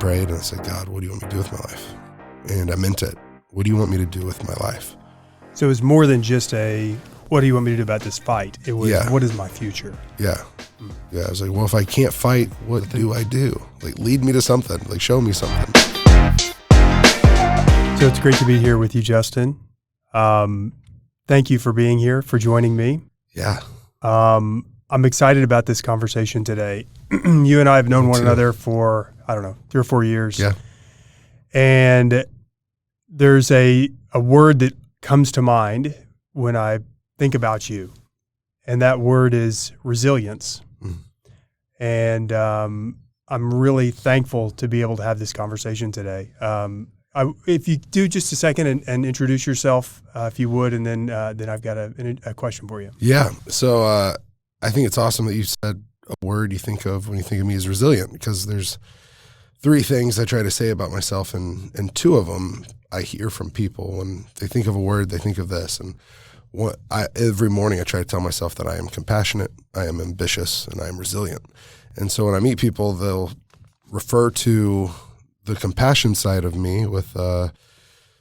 prayed and I said, God, what do you want me to do with my life? And I meant it. What do you want me to do with my life? So it was more than just what do you want me to do about this fight? It was, Yeah. what is my future? Yeah. Yeah. I was like, well, if I can't fight, what do I do? Like, lead me to something. Like, show me something. So it's great to be here with you, Justin. Thank you for being here, for joining me. Yeah. I'm excited about this conversation today. You and I have known one another for, 3 or 4 years. Yeah. And there's a word that comes to mind when I think about you, and that word is resilience. And I'm really thankful to be able to have this conversation today. If you do just a second and introduce yourself, if you would, and then I've got a question for you. Yeah. So I think it's awesome that you said a word you think of when you think of me as resilient, because there's 3 things I try to say about myself, and 2 of them I hear from people. When they think of a word, they think of this. And every morning I try to tell myself that I am compassionate, I am ambitious, and I am resilient. And so when I meet people, they'll refer to the compassion side of me with the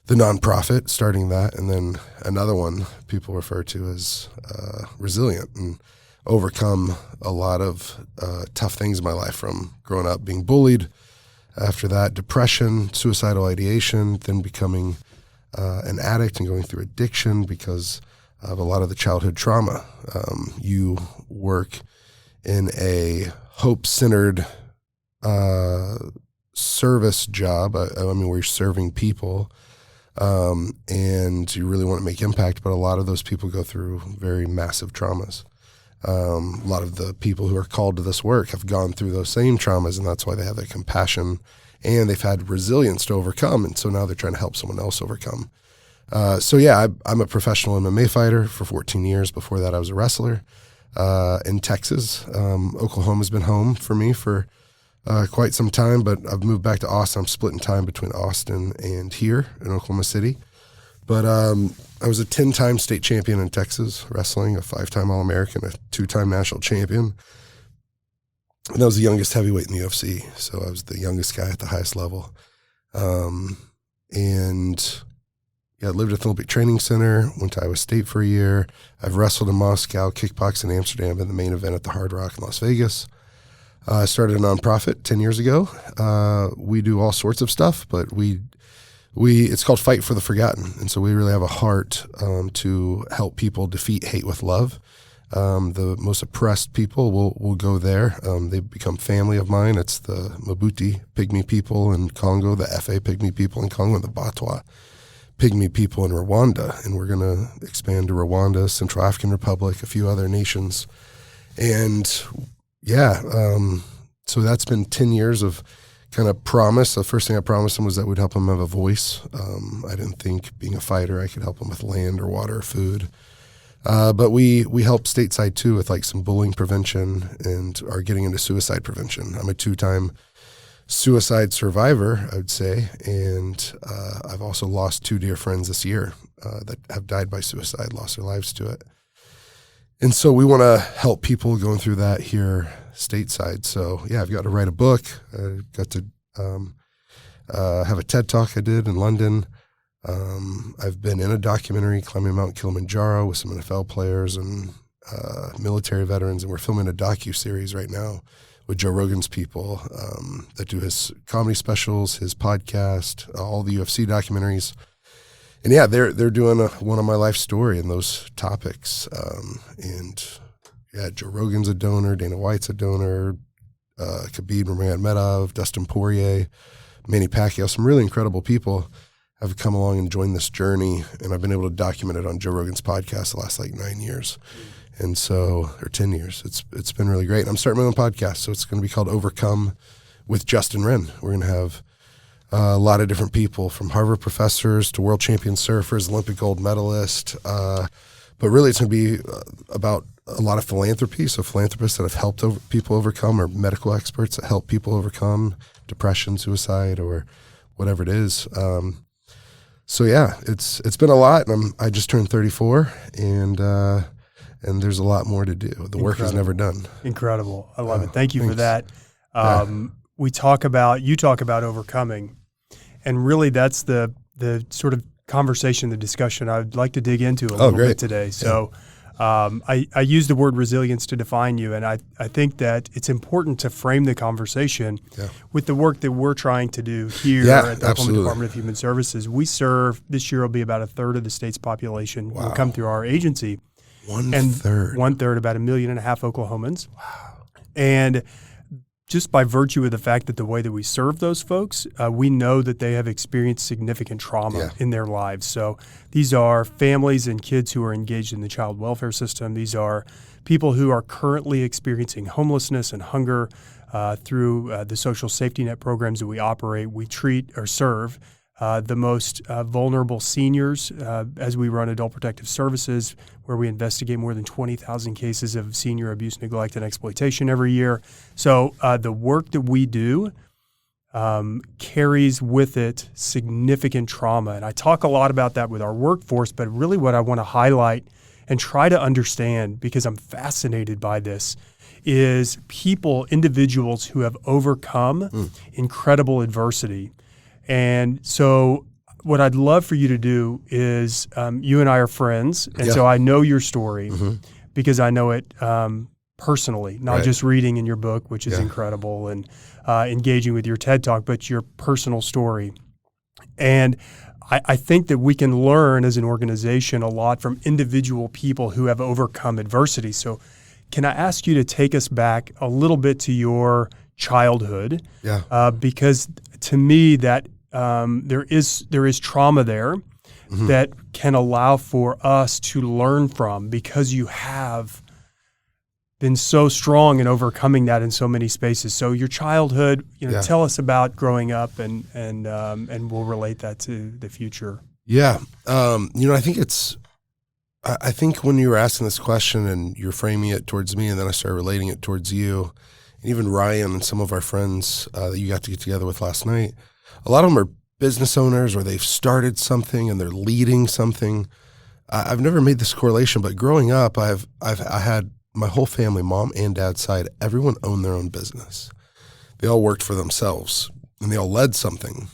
nonprofit, starting that, and then another one people refer to as resilient, and overcome a lot of tough things in my life, from growing up being bullied, after that depression, suicidal ideation, then becoming an addict and going through addiction because of a lot of the childhood trauma. You work in a hope-centered service job, where you're serving people, and you really want to make impact, but a lot of those people go through very massive traumas. A lot of the people who are called to this work have gone through those same traumas, and that's why they have that compassion, and they've had resilience to overcome, and so now they're trying to help someone else overcome. I'm a professional MMA fighter for 14 years. Before that, I was a wrestler in Texas. Oklahoma's been home for me for quite some time, but I've moved back to Austin. I'm splitting time between Austin and here in Oklahoma City. But I was a 10-time state champion in Texas wrestling, a 5-time All-American, a 2-time national champion. And I was the youngest heavyweight in the UFC, so I was the youngest guy at the highest level. I lived at the Olympic Training Center, went to Iowa State for a year. I've wrestled in Moscow, kickboxed in Amsterdam, and the main event at the Hard Rock in Las Vegas. I started a nonprofit 10 years ago. We do all sorts of stuff, but it's called Fight for the Forgotten. And so we really have a heart to help people defeat hate with love. The most oppressed people will go there. They become family of mine. It's the Big Pygmy people in Congo, the FA Pygmy people in Congo, and the Batwa Pygmy people in Rwanda. And we're going to expand to Rwanda, Central African Republic, a few other nations. And so that's been 10 years of kind of promise. The first thing I promised them was that we'd help them have a voice. I didn't think being a fighter I could help them with land or water or food. But we help stateside too with like some bullying prevention and are getting into suicide prevention. I'm a 2-time suicide survivor, I would say. And I've also lost 2 dear friends this year that have died by suicide, lost their lives to it. And so we want to help people going through that here stateside. So I've got to write a book. I got to have a TED Talk I did in London. I've been in a documentary climbing Mount Kilimanjaro with some NFL players and military veterans, and we're filming a docu-series right now with Joe Rogan's people that do his comedy specials, his podcast, all the UFC documentaries. And they're doing one on my life story and those topics. Joe Rogan's a donor, Dana White's a donor, Khabib Nurmagomedov, Dustin Poirier, Manny Pacquiao, some really incredible people have come along and joined this journey, and I've been able to document it on Joe Rogan's podcast the last 9 years. And so, or 10 years. It's been really great. I'm starting my own podcast, so it's going to be called Overcome with Justin Wren. We're going to have a lot of different people, from Harvard professors to world champion surfers, Olympic gold medalist. But really it's going to be about a lot of philanthropy. So philanthropists that have helped people overcome, or medical experts that help people overcome depression, suicide, or whatever it is. It's been a lot, and I just turned 34, and there's a lot more to do. The work is never done. Incredible. I love it. Thanks. For that. you talk about overcoming, and really that's the sort of conversation, the discussion I'd like to dig into a little bit today. So I use the word resilience to define you, and I think that it's important to frame the conversation with the work that we're trying to do here at the Oklahoma Department of Human Services. We serve, this year will be about a third of the state's population will come through our agency. One third, about 1.5 million Oklahomans. Wow. And just by virtue of the fact that the way that we serve those folks, we know that they have experienced significant trauma in their lives. So these are families and kids who are engaged in the child welfare system. These are people who are currently experiencing homelessness and hunger through the social safety net programs that we operate. We treat or serve the most vulnerable seniors as we run Adult Protective Services, where we investigate more than 20,000 cases of senior abuse, neglect, and exploitation every year. So the work that we do carries with it significant trauma. And I talk a lot about that with our workforce, but really what I want to highlight and try to understand, because I'm fascinated by this, is individuals who have overcome incredible adversity. And so what I'd love for you to do is you and I are friends, and so I know your story because I know it personally, not just reading in your book, which is incredible, and engaging with your TED Talk, but your personal story. And I think that we can learn as an organization a lot from individual people who have overcome adversity. So can I ask you to take us back a little bit to your childhood? Because to me that there is trauma there that can allow for us to learn from, because you have been so strong in overcoming that in so many spaces. So your childhood, tell us about growing up, and we'll relate that to the future. I think when you were asking this question and you're framing it towards me, and then I started relating it towards you, and even Ryan and some of our friends that you got to get together with last night, a lot of them are business owners, or they've started something and they're leading something. I've never made this correlation, but growing up, I had my whole family, mom and dad's side, everyone owned their own business. They all worked for themselves, and they all led something.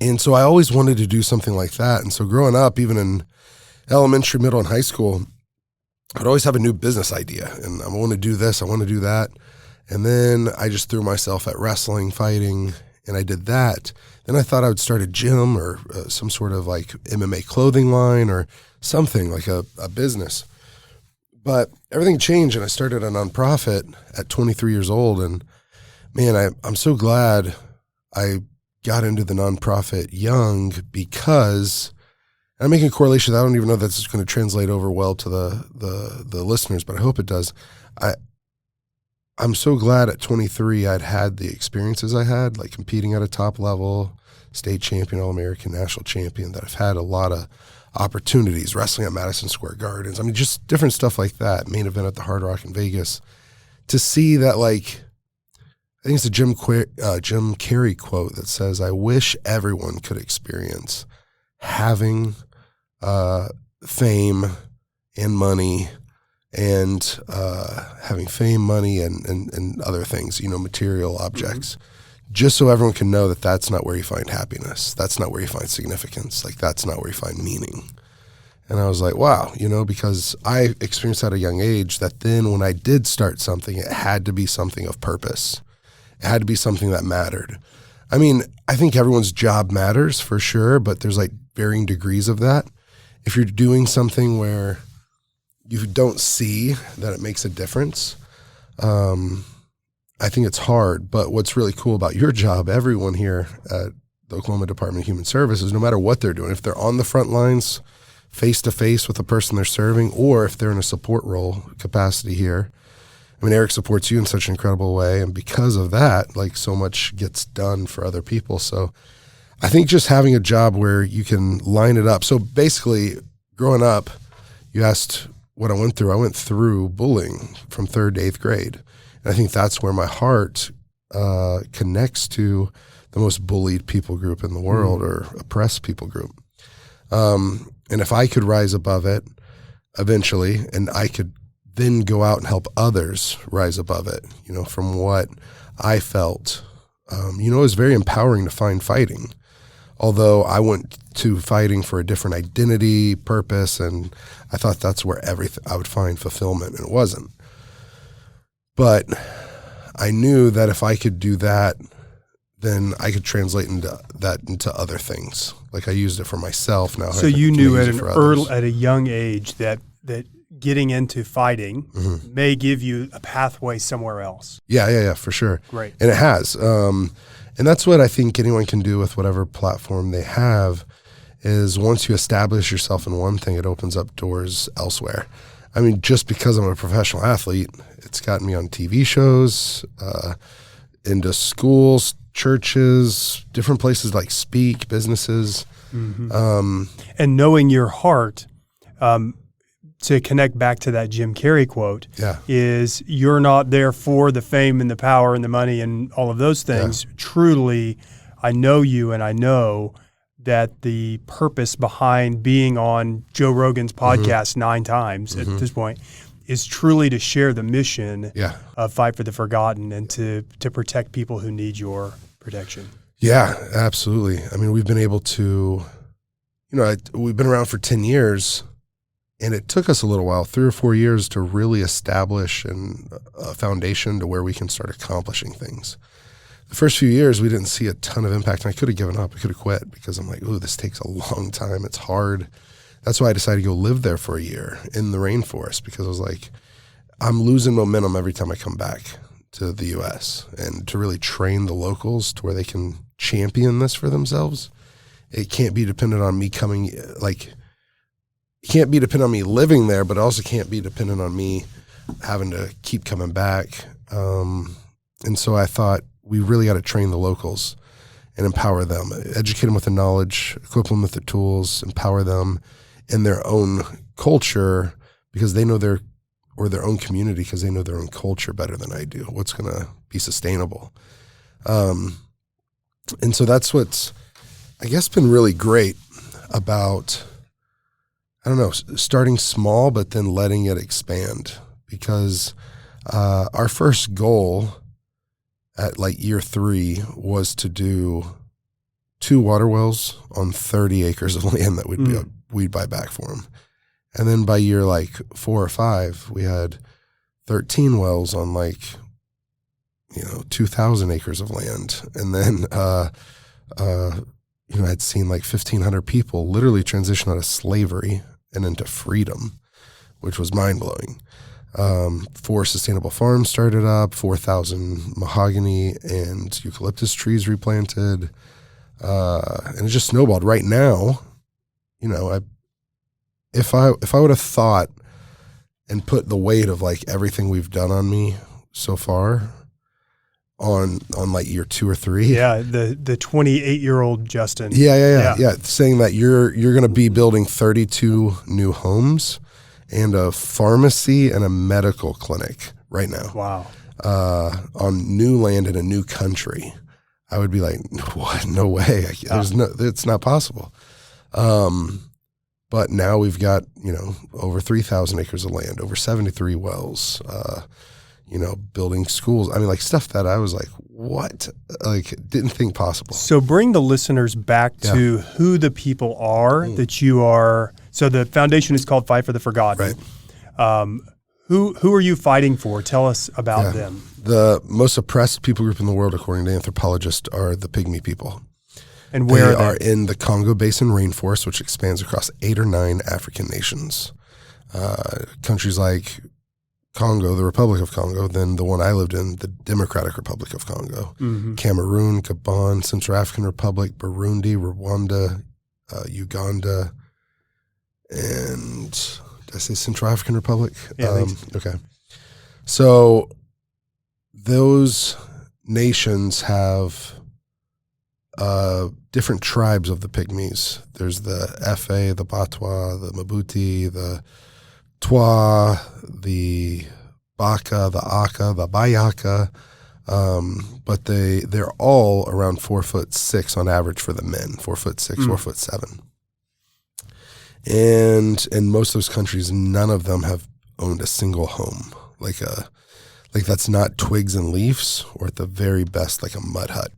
And so I always wanted to do something like that. And so growing up, even in elementary, middle, and high school, I'd always have a new business idea, and I want to do this, I want to do that. And then I just threw myself at wrestling, fighting, and I did that. Then I thought I would start a gym or some sort of like MMA clothing line or something like a business. But everything changed, and I started a nonprofit at 23 years old. And man, I'm so glad I got into the nonprofit young, because I'm making a correlation that I don't even know that this is going to translate over well to the listeners, but I hope it does. I'm so glad at 23 I'd had the experiences I had, like competing at a top level, state champion, All-American, national champion, that I've had a lot of opportunities, wrestling at Madison Square Gardens. I mean, just different stuff like that, main event at the Hard Rock in Vegas. To see that, like, I think it's a Jim Carrey quote that says, "I wish everyone could experience having fame and money, and having fame, money, and other things, material objects, just so everyone can know that that's not where you find happiness. That's not where you find significance. Like, that's not where you find meaning." And I was like, wow, because I experienced at a young age that then when I did start something, it had to be something of purpose. It had to be something that mattered. I mean, I think everyone's job matters for sure, but there's like varying degrees of that. If you're doing something where you don't see that it makes a difference, I think it's hard. But what's really cool about your job, everyone here at the Oklahoma Department of Human Services, no matter what they're doing, if they're on the front lines, face-to-face with the person they're serving, or if they're in a support role capacity here. I mean, Eric supports you in such an incredible way, and because of that, like, so much gets done for other people. So I think just having a job where you can line it up. So basically, growing up, you asked what I went through. I went through bullying from 3rd to 8th grade. And I think that's where my heart connects to the most bullied people group in the world, or oppressed people group. And if I could rise above it eventually, and I could then go out and help others rise above it, from what I felt it was very empowering to find fighting. Although I went to fighting for a different identity, purpose, and I thought that's where I would find fulfillment, and it wasn't. But I knew that if I could do that, then I could translate into other things. Like I used it for myself. Now, so you knew at a young age that getting into fighting may give you a pathway somewhere else. Yeah, for sure. Great. And it has. And that's what I think anyone can do with whatever platform they have, is once you establish yourself in one thing, it opens up doors elsewhere. I mean, just because I'm a professional athlete, it's gotten me on TV shows, into schools, churches, different places like speak, businesses. And knowing your heart, to connect back to that Jim Carrey quote, is you're not there for the fame and the power and the money and all of those things. Truly, I know you, and I know that the purpose behind being on Joe Rogan's podcast 9 times at this point is truly to share the mission of Fight for the Forgotten and to protect people who need your protection. Yeah, absolutely. I mean, we've been able to, we've been around for 10 years, and it took us a little while, 3 or 4 years, to really establish a foundation to where we can start accomplishing things. The first few years, we didn't see a ton of impact, and I could have given up. I could have quit because I'm like, ooh, this takes a long time. It's hard. That's why I decided to go live there for a year in the rainforest, because I was like, I'm losing momentum every time I come back to the U.S. and to really train the locals to where they can champion this for themselves. It can't be dependent on me it can't be dependent on me living there, but it also can't be dependent on me having to keep coming back. And so I thought we really got to train the locals and empower them, educate them with the knowledge, equip them with the tools, empower them in their own culture, because they know their own community, because they know their own culture better than I do. What's going to be sustainable. And so that's what's, I guess, been really great about, starting small, but then letting it expand, because our first goal at like year 3 was to do 2 water wells on 30 acres of land that we'd buy back for them. And then by year 4 or 5, we had 13 wells on 2,000 acres of land. And then, I'd seen 1,500 people literally transition out of slavery and into freedom, which was mind blowing. 4 sustainable farms started up, 4,000 mahogany and eucalyptus trees replanted. And it just snowballed. Right now, if I would have thought and put the weight of everything we've done on me so far on year 2 or 3. Yeah, the 28-year-old Justin. Yeah. Saying that you're going to be building 32 new homes and a pharmacy and a medical clinic right now. Wow. On new land in a new country. I would be like, what? No way. It's not possible. But now we've got, over 3,000 acres of land, over 73 wells, building schools. I mean, stuff that I was like, what? Didn't think possible. So bring the listeners back to who the people are that you are. So the foundation is called Fight for the Forgotten. Right. Who are you fighting for? Tell us about them. The most oppressed people group in the world, according to anthropologists, are the Pygmy people. And where they are in the Congo Basin rainforest, which expands across 8 or 9 African nations. Countries like Congo, the Republic of Congo, then the one I lived in, the Democratic Republic of Congo, Cameroon, Gabon, Central African Republic, Burundi, Rwanda, Uganda, and did I say Central African Republic? Yeah, okay. So those nations have different tribes of the Pygmies. There's the Efe, the Batwa, the Mabuti, the Twa, the Baka, the Aka, the Bayaka, but they're all around 4'6" on average for the men, 4'6", 4'7". And in most of those countries, none of them have owned a single home, like like that's not twigs and leaves, or at the very best, like a mud hut.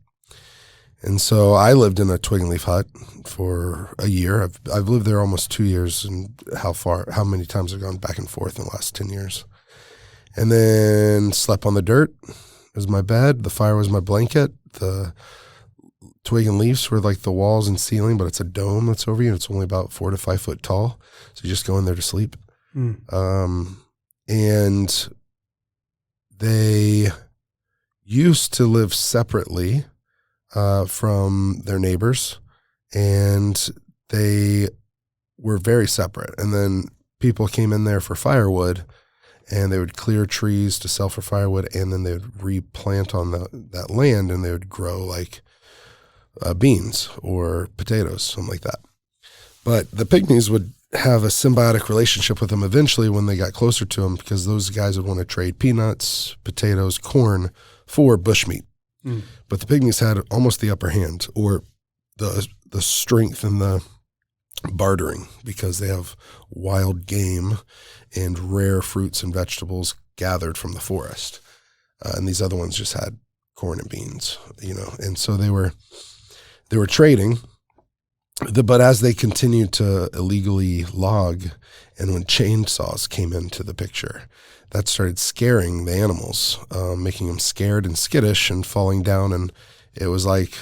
And so I lived in a twig and leaf hut for a year. I've lived there almost 2 years, and how many times I've gone back and forth in the last 10 years. And then slept on the dirt as my bed. The fire was my blanket. The twig and leaves were like the walls and ceiling, but it's a dome that's over you. It's only about 4 to 5 foot tall. So you just go in there to sleep. And they used to live separately from their neighbors, and they were very separate. And then people came in there for firewood, and they would clear trees to sell for firewood, and then they would replant on that land, and they would grow like beans or potatoes, something like that. But the pygmies would have a symbiotic relationship with them eventually when they got closer to them, because those guys would want to trade peanuts, potatoes, corn for bushmeat. But the pygmies had almost the upper hand, or the strength and the bartering, because they have wild game and rare fruits and vegetables gathered from the forest. And these other ones just had corn and beans, and so they were trading. But as they continued to illegally log, and when chainsaws came into the picture, that started scaring the animals, making them scared and skittish and falling down. And it was like,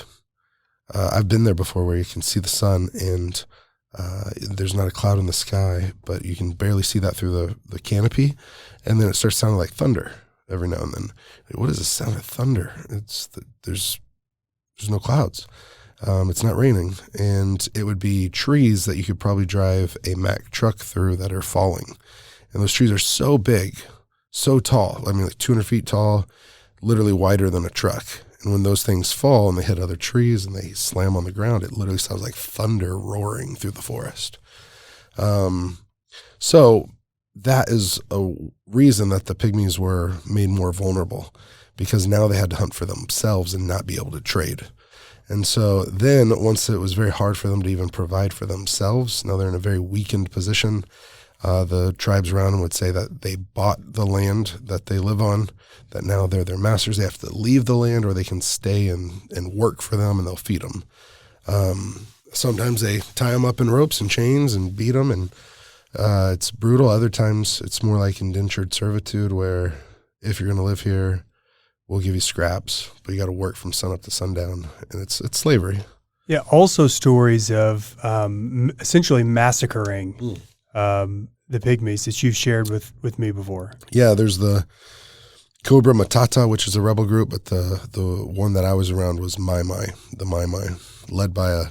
I've been there before, where you can see the sun and there's not a cloud in the sky, but you can barely see that through the canopy. And then it starts sounding like thunder every now and then. What is the sound of thunder? There's no clouds. It's not raining, and it would be trees that you could probably drive a Mack truck through that are falling. And those trees are so big, so tall. I mean, like 200 feet tall, literally wider than a truck. And when those things fall and they hit other trees and they slam on the ground, it literally sounds like thunder roaring through the forest. So that is a reason that the pygmies were made more vulnerable, because now they had to hunt for themselves and not be able to trade. And so then once it was very hard for them to even provide for themselves, now they're in a very weakened position. The tribes around them would say that they bought the land that they live on, that now they're their masters. They have to leave the land, or they can stay and work for them, and they'll feed them. Sometimes they tie them up in ropes and chains and beat them, and it's brutal. Other times it's more like indentured servitude, where if you're going to live here, we'll give you scraps, but you got to work from sun up to sundown, and it's slavery. Yeah. Also stories of essentially massacring the pygmies that you've shared with me before. Yeah, there's the Cobra Matata, which is a rebel group, but the one that I was around was the Mai, led by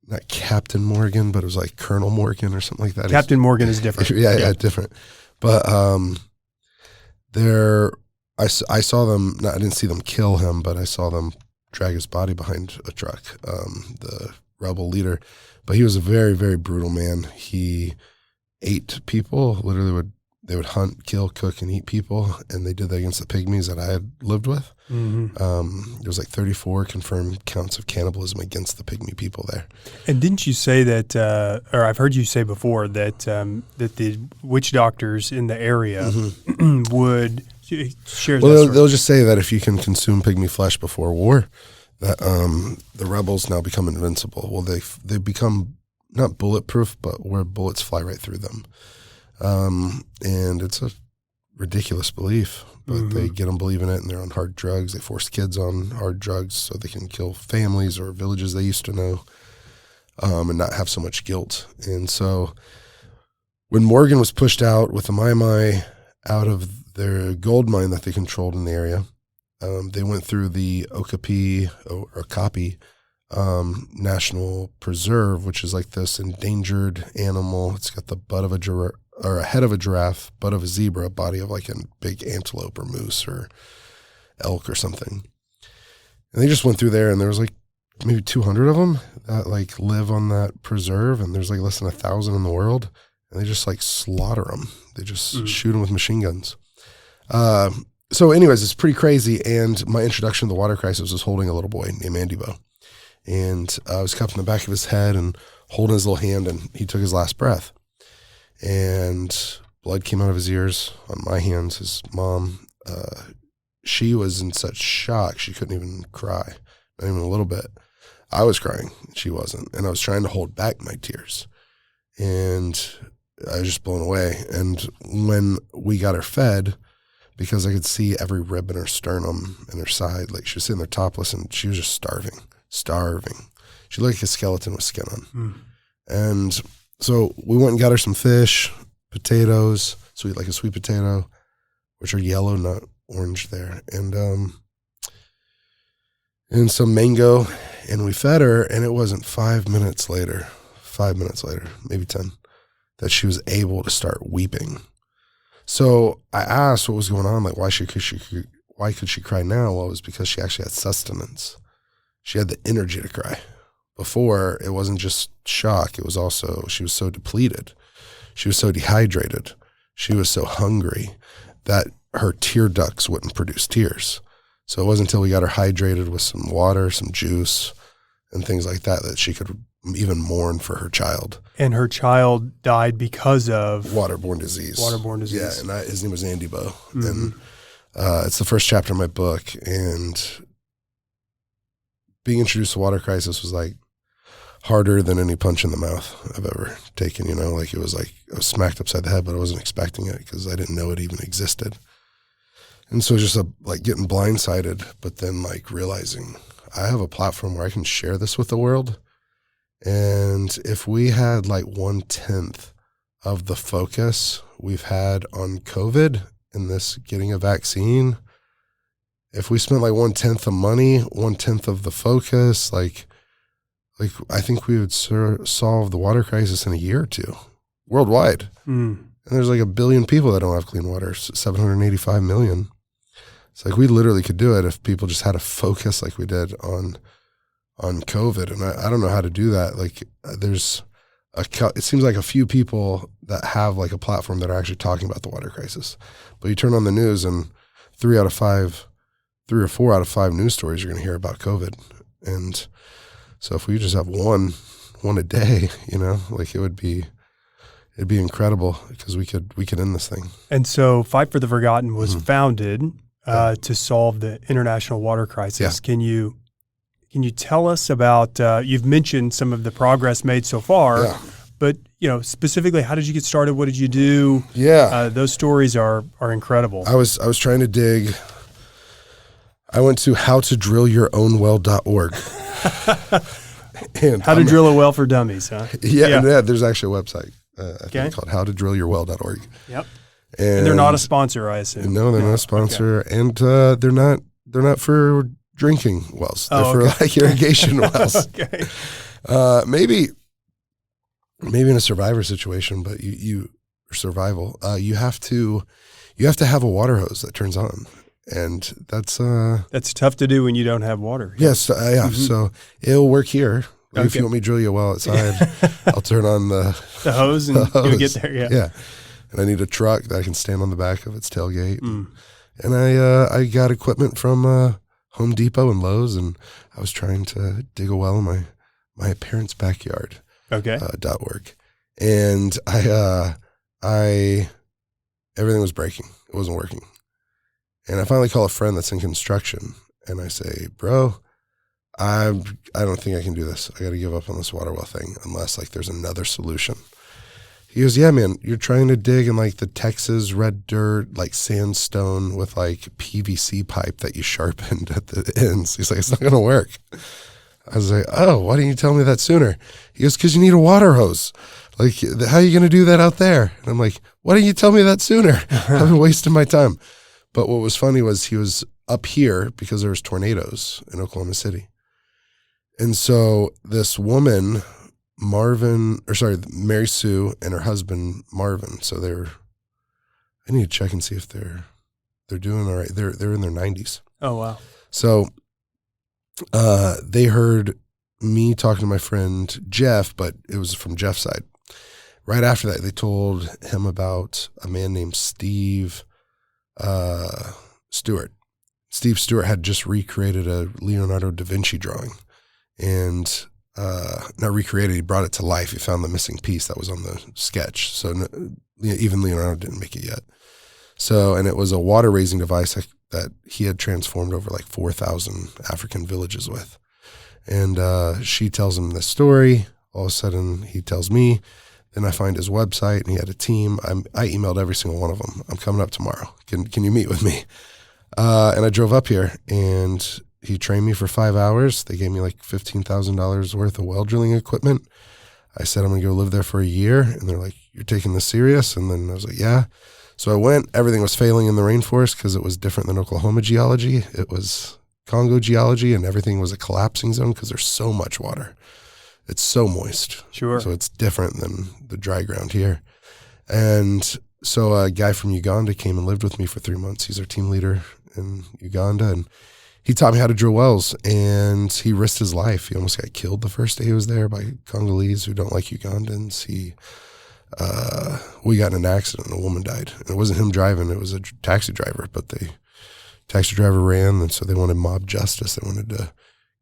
not Captain Morgan, but it was like Colonel Morgan or something like that. Captain Morgan is different. Yeah, different. But I saw them, I didn't see them kill him, but I saw them drag his body behind a truck, the rebel leader. But he was a very, very brutal man. He ate people, literally they would hunt, kill, cook, and eat people, and they did that against the pygmies that I had lived with. There was like 34 confirmed counts of cannibalism against the pygmy people there. And didn't you say that, or I've heard you say before, that that the witch doctors in the area would share that they'll just say that if you can consume pygmy flesh before war, that the rebels now become invincible. Well, they become not bulletproof, but where bullets fly right through them. And it's a ridiculous belief, but they get them believing it, and they're on hard drugs. They force kids on hard drugs so they can kill families or villages they used to know, and not have so much guilt. And so when Morgan was pushed out with the Mai out of their gold mine that they controlled in the area, they went through the Okapi National Preserve, which is like this endangered animal. It's got the butt of a head of a giraffe, butt of a zebra, body of like a big antelope or moose or elk or something. And they just went through there, and there was like maybe 200 of them that like live on that preserve, and there's like less than 1,000 in the world, and they just like slaughter them. They just shoot them with machine guns. So anyways, it's pretty crazy. And my introduction to the water crisis was holding a little boy named Andibo. And I was cupping the back of his head and holding his little hand, and he took his last breath. And blood came out of his ears on my hands. His mom she was in such shock she couldn't even cry, not even a little bit. I was crying, she wasn't, and I was trying to hold back my tears, and I was just blown away. And when we got her fed, because I could see every rib in her sternum and her side, like she was sitting there topless, and she was just starving. She looked like a skeleton with skin on. And so we went and got her some fish, potatoes, like a sweet potato, which are yellow, not orange there, and some mango, and we fed her, and it wasn't 5 minutes later, maybe 10, that she was able to start weeping. So I asked what was going on, like why could she cry now? Well, it was because she actually had sustenance. She had the energy to cry. Before, it wasn't just shock, it was also, she was so depleted. She was so dehydrated. She was so hungry that her tear ducts wouldn't produce tears. So it wasn't until we got her hydrated with some water, some juice, and things like that, that she could even mourn for her child. And her child died because of? Waterborne disease. Yeah, and his name was Andy Bo. And it's the first chapter of my book. And being introduced to water crisis was like harder than any punch in the mouth I've ever taken, you know, like it was like I was smacked upside the head, but I wasn't expecting it because I didn't know it even existed. And so just like getting blindsided, but then like realizing I have a platform where I can share this with the world. And if we had like 1/10 of the focus we've had on COVID and this getting a vaccine, if we spent like 1/10 of money, 1/10 of the focus, like I think we would solve the water crisis in a year or two worldwide. And there's like 1 billion people that don't have clean water, 785 million. It's like we literally could do it if people just had a focus like we did on COVID. And I don't know how to do that. Like it seems like a few people that have like a platform that are actually talking about the water crisis. But you turn on the news and 3 or 4 out of 5 news stories you're going to hear about COVID. And so if we just have one a day, you know, like it'd be incredible because we could end this thing. And so Fight for the Forgotten was founded to solve the international water crisis. Yeah. Can you tell us about, you've mentioned some of the progress made so far, but you know, specifically, how did you get started? What did you do? Yeah. Those stories are incredible. I was trying to dig. I went to howtodrillyourownwell.org. How to drill a well for dummies, huh? Yeah, there's actually a website. I think it's called howtodrillyyourwell.org. Yep. And they're not a sponsor, I assume. No, they're not a sponsor, and they're not for drinking wells. They're for like irrigation wells. Okay. Maybe in a survivor situation, but you have to have a water hose that turns on. And that's tough to do when you don't have water. Yes, So it'll work here. Like if you want me to drill you a well outside, I'll turn on the hose and you'll get there. Yeah. And I need a truck that I can stand on the back of its tailgate. And I got equipment from Home Depot and Lowe's, and I was trying to dig a well in my parents' backyard. .org. And I everything was breaking. It wasn't working. And I finally call a friend that's in construction, and I say, bro, I don't think I can do this. I got to give up on this water well thing unless like there's another solution. He goes, yeah, man, you're trying to dig in like the Texas red dirt, like sandstone with like PVC pipe that you sharpened at the ends. He's like, it's not going to work. I was like, oh, why didn't you tell me that sooner? He goes, because you need a water hose. Like, how are you going to do that out there? And I'm like, why didn't you tell me that sooner? I've been wasting my time. But what was funny was he was up here because there was tornadoes in Oklahoma City. And so this woman, Mary Sue and her husband, Marvin. So I need to check and see if they're doing all right. They're in their 90s. Oh, wow. So they heard me talking to my friend Jeff, but it was from Jeff's side. Right after that, they told him about a man named Steve Stewart. Steve Stewart had just recreated a Leonardo da Vinci drawing, and not recreated, he brought it to life. He found the missing piece that was on the sketch. So even Leonardo didn't make it yet. So, and it was a water raising device that he had transformed over like 4,000 African villages with. And she tells him this story. All of a sudden, he tells me. Then I find his website, and he had a team. I emailed every single one of them. I'm coming up tomorrow. Can you meet with me? And I drove up here, and he trained me for 5 hours. They gave me like $15,000 worth of well drilling equipment. I said, I'm going to go live there for a year. And they're like, you're taking this serious? And then I was like, yeah. So I went. Everything was failing in the rainforest because it was different than Oklahoma geology. It was Congo geology, and everything was a collapsing zone because there's so much water. It's so moist. Sure. So it's different than the dry ground here. And so a guy from Uganda came and lived with me for 3 months. He's our team leader in Uganda. And he taught me how to drill wells, and he risked his life. He almost got killed the first day he was there by Congolese who don't like Ugandans. We got in an accident, and a woman died. And it wasn't him driving. It was a taxi driver, but the taxi driver ran, and so they wanted mob justice. They wanted to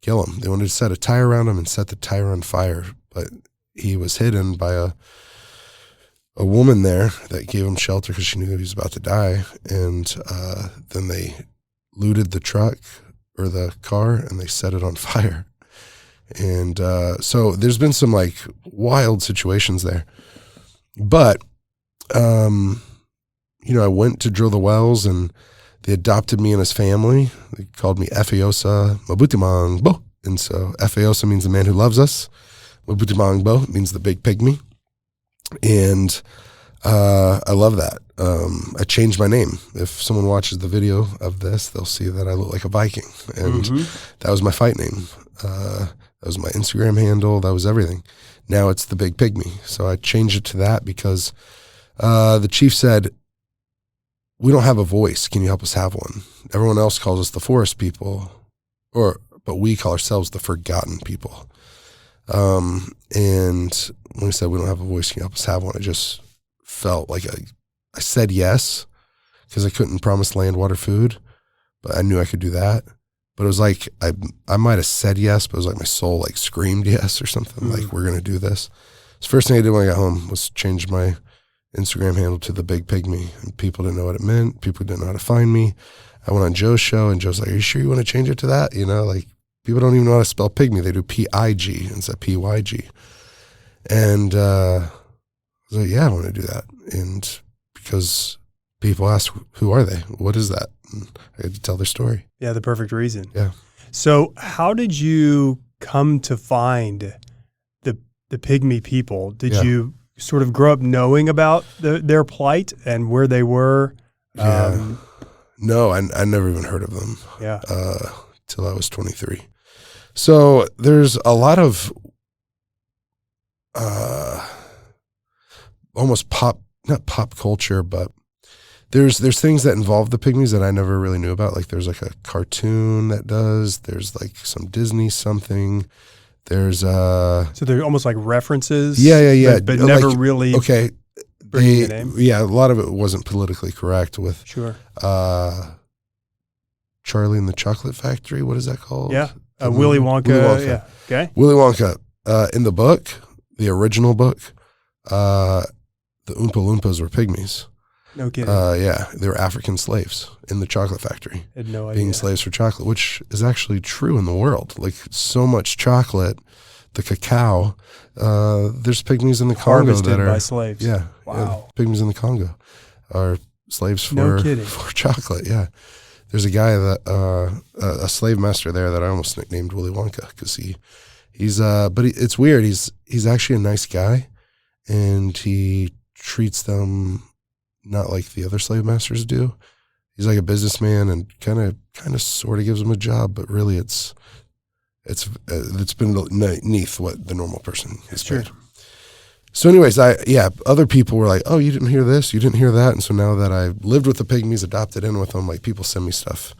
kill him. They wanted to set a tire around him and set the tire on fire, but he was hidden by a woman there that gave him shelter because she knew he was about to die. And then they looted the truck or the car, and they set it on fire. And so there's been some like wild situations there. But, I went to drill the wells, and they adopted me and his family. They called me Efeosa Mabutimangbo. And so Efeosa means the man who loves us. Mabutimangbo means the Big Pygmy. And I love that. I changed my name. If someone watches the video of this, they'll see that I look like a Viking. And that was my fight name. That was my Instagram handle. That was everything. Now it's the Big Pygmy. So I changed it to that because the chief said, we don't have a voice. Can you help us have one? Everyone else calls us the forest people, but we call ourselves the forgotten people. And when he said we don't have a voice, can you help us have one? I just felt like I said yes because I couldn't promise land, water, food, but I knew I could do that. But it was like I might have said yes, but it was like my soul like screamed yes or something. Like, we're gonna do this. So first thing I did when I got home was change my Instagram handle to the Big Pygmy, and people didn't know what it meant. People didn't know how to find me. I went on Joe's show, and Joe's like, are you sure you want to change it to that? Like, people don't even know how to spell pygmy. They do P-I-G instead of P-Y-G. And I was like, yeah, I want to do that. And because people ask, who are they? What is that? And I had to tell their story. Yeah, the perfect reason. Yeah. So how did you come to find the pygmy people? Did you sort of grow up knowing about their plight and where they were? No, I never even heard of them. Yeah. Till I was 23. So there's a lot of almost not pop culture, but there's things that involve the pygmies that I never really knew about. Like there's like a cartoon that does. There's like some Disney something. There's so they're almost like references. Yeah. But never really. Okay. Bringing a name. Yeah, a lot of it wasn't politically correct with. Sure. Charlie and the Chocolate Factory. What is that called? Yeah. Willy Wonka. Yeah. Okay. Willy Wonka. In the book, the original book, the Oompa Loompas were pygmies. No kidding. Yeah, they were African slaves in the chocolate factory. I had no idea. Being slaves for chocolate, which is actually true in the world. Like so much chocolate, the cacao, there's pygmies in the Congo harvested that are by slaves. Yeah. Wow. Yeah, pygmies in the Congo are slaves for chocolate. Yeah. There's a guy that a slave master there that I almost nicknamed Willy Wonka because it's weird. He's actually a nice guy, and he treats them not like the other slave masters do. He's like a businessman and kind of sort of gives them a job, but really it's been beneath what the normal person is paid. So anyways, other people were like, oh, you didn't hear this, you didn't hear that. And so now that I lived with the pygmies, adopted in with them, like people send me stuff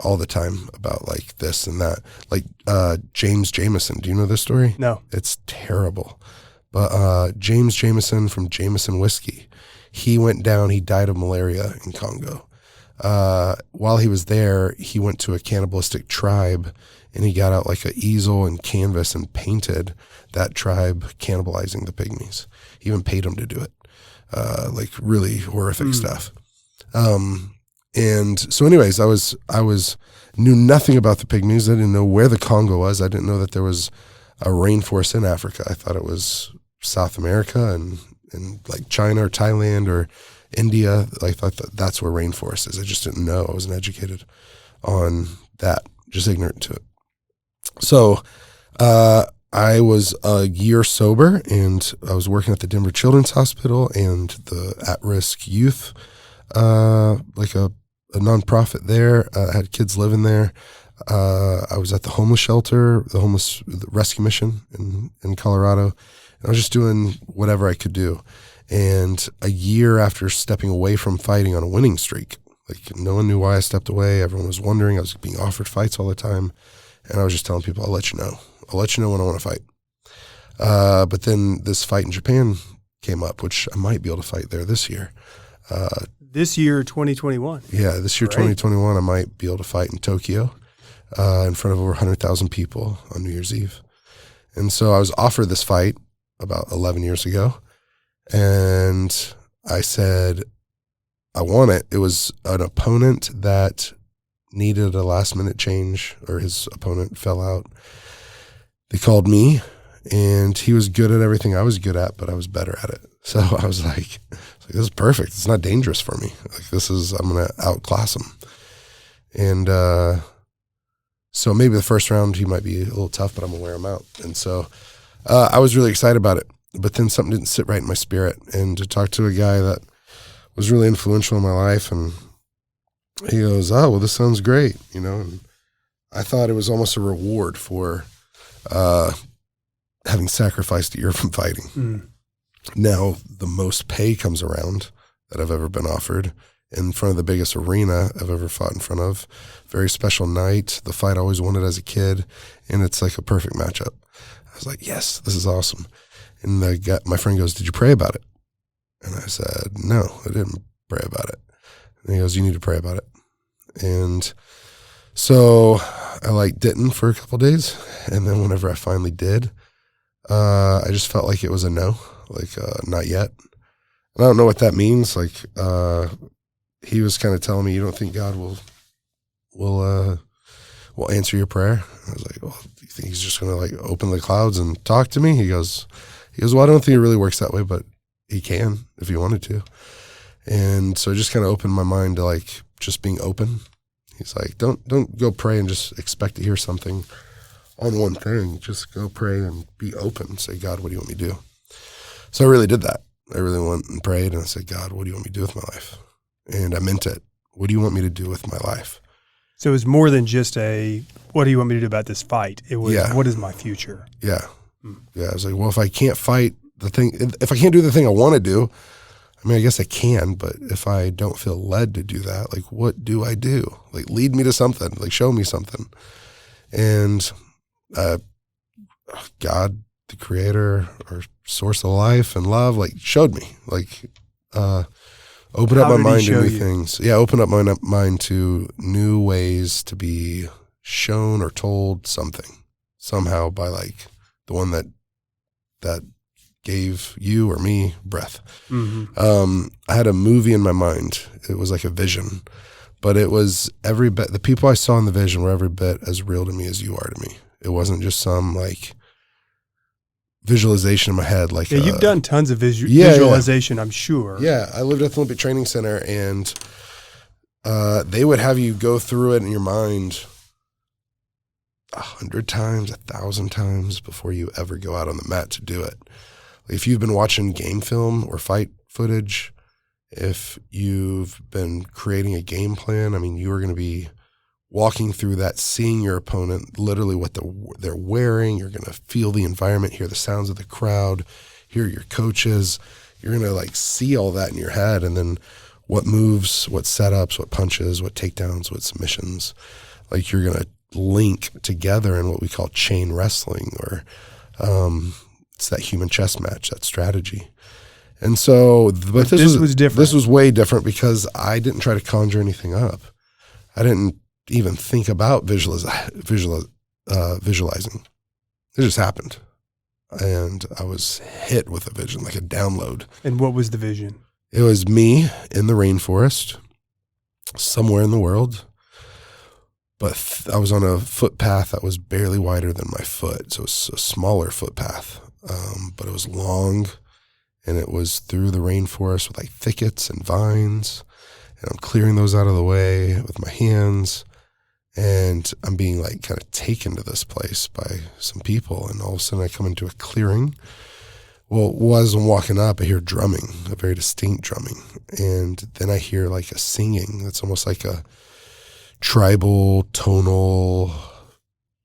all the time about like this and that. Like James Jameson, do you know this story? No. It's terrible. But James Jameson from Jameson Whiskey, he went down, he died of malaria in Congo. While he was there, he went to a cannibalistic tribe and he got out like an easel and canvas and painted that tribe cannibalizing the pygmies. He even paid them to do it. Like really horrific stuff. And so anyways, I knew nothing about the pygmies. I didn't know where the Congo was. I didn't know that there was a rainforest in Africa. I thought it was South America and like China or Thailand or India. I thought that's where rainforest is. I just didn't know. I wasn't educated on that, just ignorant to it. So I was a year sober, and I was working at the Denver Children's Hospital and the at-risk youth, like a nonprofit there. I had kids living there. I was at the homeless shelter, the rescue mission in Colorado. And I was just doing whatever I could do. And a year after stepping away from fighting on a winning streak, like no one knew why I stepped away. Everyone was wondering. I was being offered fights all the time. And I was just telling people, I'll let you know. I'll let you know when I want to fight. But then this fight in Japan came up, which I might be able to fight there this year. This year, 2021. Yeah, this year, Great. 2021, I might be able to fight in Tokyo in front of over 100,000 people on New Year's Eve. And so I was offered this fight about 11 years ago. And I said, I want it. It was an opponent that needed a last-minute change, or his opponent fell out. They called me, and he was good at everything I was good at, but I was better at it. So I was like, this is perfect. It's not dangerous for me. I'm going to outclass him. And so maybe the first round he might be a little tough, but I'm going to wear him out. And so I was really excited about it. But then something didn't sit right in my spirit. And to talk to a guy that was really influential in my life, and he goes, oh, well, this sounds great, And I thought it was almost a reward for having sacrificed a year from fighting. Mm. Now the most pay comes around that I've ever been offered in front of the biggest arena I've ever fought in front of. Very special night. The fight I always wanted as a kid, and it's like a perfect matchup. I was like, yes, this is awesome. And my friend goes, did you pray about it? And I said, no, I didn't pray about it. And he goes, you need to pray about it. And so I didn't for a couple of days. And then whenever I finally did, I just felt like it was a no, not yet. And I don't know what that means. He was kind of telling me, you don't think God will answer your prayer? I was like, well, do you think he's just going to open the clouds and talk to me? He goes, well, I don't think it really works that way, but he can if he wanted to. And so it just kind of opened my mind to just being open. He's like, don't go pray and just expect to hear something on one thing. Just go pray and be open. Say, God, what do you want me to do? So I really did that. I really went and prayed, and I said, God, what do you want me to do with my life? And I meant it. What do you want me to do with my life? So it was more than just what do you want me to do about this fight? It was, what is my future? Yeah. Yeah. I was like, well, if I can't fight if I can't do the thing I want to do, I mean, I guess I can, but if I don't feel led to do that, what do I do? Lead me to something, show me something. And God, the creator or source of life and love, showed me, opened up my mind to new things. Yeah, opened up my mind to new ways to be shown or told something somehow by the one that gave you or me breath. Mm-hmm. I had a movie in my mind. It was like a vision, but it was every bit, the people I saw in the vision were every bit as real to me as you are to me. It wasn't just some visualization in my head. You've done tons of visualization, I'm sure. Yeah, I lived at the Olympic Training Center, and they would have you go through it in your mind 100 times, 1,000 times before you ever go out on the mat to do it. If you've been watching game film or fight footage, if you've been creating a game plan, I mean, you are going to be walking through that, seeing your opponent, literally what they're wearing. You're going to feel the environment, hear the sounds of the crowd, hear your coaches. You're going to see all that in your head, and then what moves, what setups, what punches, what takedowns, what submissions. You're going to link together in what we call chain wrestling, or it's that human chess match, that strategy. And so, but this was different. This was way different because I didn't try to conjure anything up. I didn't even think about visualizing. It just happened. And I was hit with a vision, like a download. And what was the vision? It was me in the rainforest somewhere in the world. But I was on a footpath that was barely wider than my foot. So it was a smaller footpath, but it was long, and it was through the rainforest with like thickets and vines. And I'm clearing those out of the way with my hands. And I'm being like kind of taken to this place by some people. And all of a sudden I come into a clearing. Well, as I'm walking up, I hear drumming, a very distinct drumming. And then I hear like a singing that's almost like a tribal tonal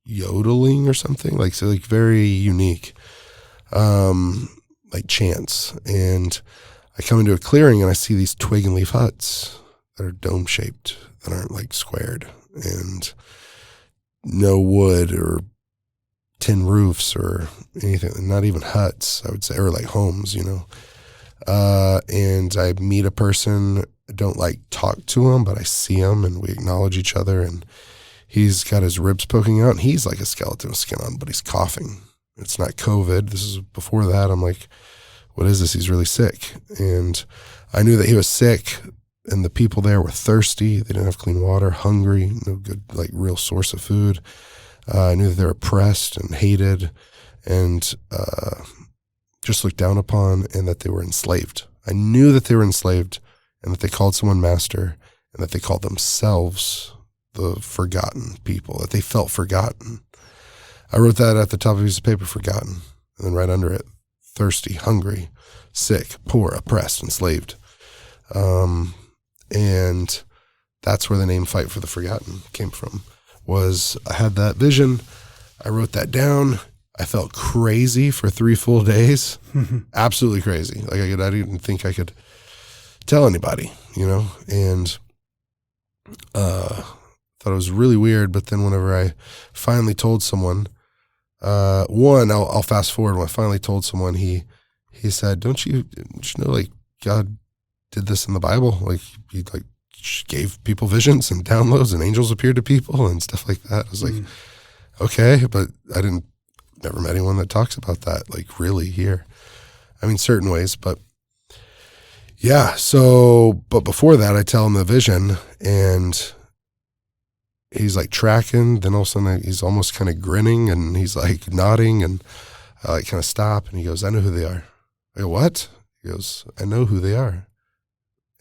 yodeling or something, like, so like very unique, like chants. And I come into a clearing and I see these twig and leaf huts that are dome shaped, that aren't like squared, and no wood or tin roofs or anything, not even huts, I would say, or like homes, you know. And I meet a person. I don't like talk to him, but I see him and we acknowledge each other, and he's got his ribs poking out and he's like a skeleton with skin on, but he's coughing. It's not COVID. This is before that. I'm like, what is this? He's really sick. And I knew that he was sick, and the people there were thirsty. They didn't have clean water, hungry, no good, like real source of food. I knew that they were oppressed and hated and just looked down upon, and that they were enslaved. I knew that they were enslaved, and that they called someone master, and that they called themselves the forgotten people, that they felt forgotten. I wrote that at the top of a piece of paper, forgotten, and then right under it, thirsty, hungry, sick, poor, oppressed, enslaved. And that's where the name Fight for the Forgotten came from. Was I had that vision, I wrote that down, I felt crazy for 3 full days, absolutely crazy. Like I didn't think I could tell anybody, you know, and thought it was really weird. But then whenever I finally told someone, I'll fast forward. When I finally told someone, he said, don't you know, like, God did this in the Bible? Like, he like gave people visions and downloads, and angels appeared to people and stuff like that. I was like, okay, but I never met anyone that talks about that, like, really here. I mean, certain ways, but yeah. So, but before that, I tell him the vision, and he's like tracking. Then all of a sudden he's almost kind of grinning, and he's like nodding, and I like kind of stop, and he goes, I know who they are. I go, what? He goes, I know who they are.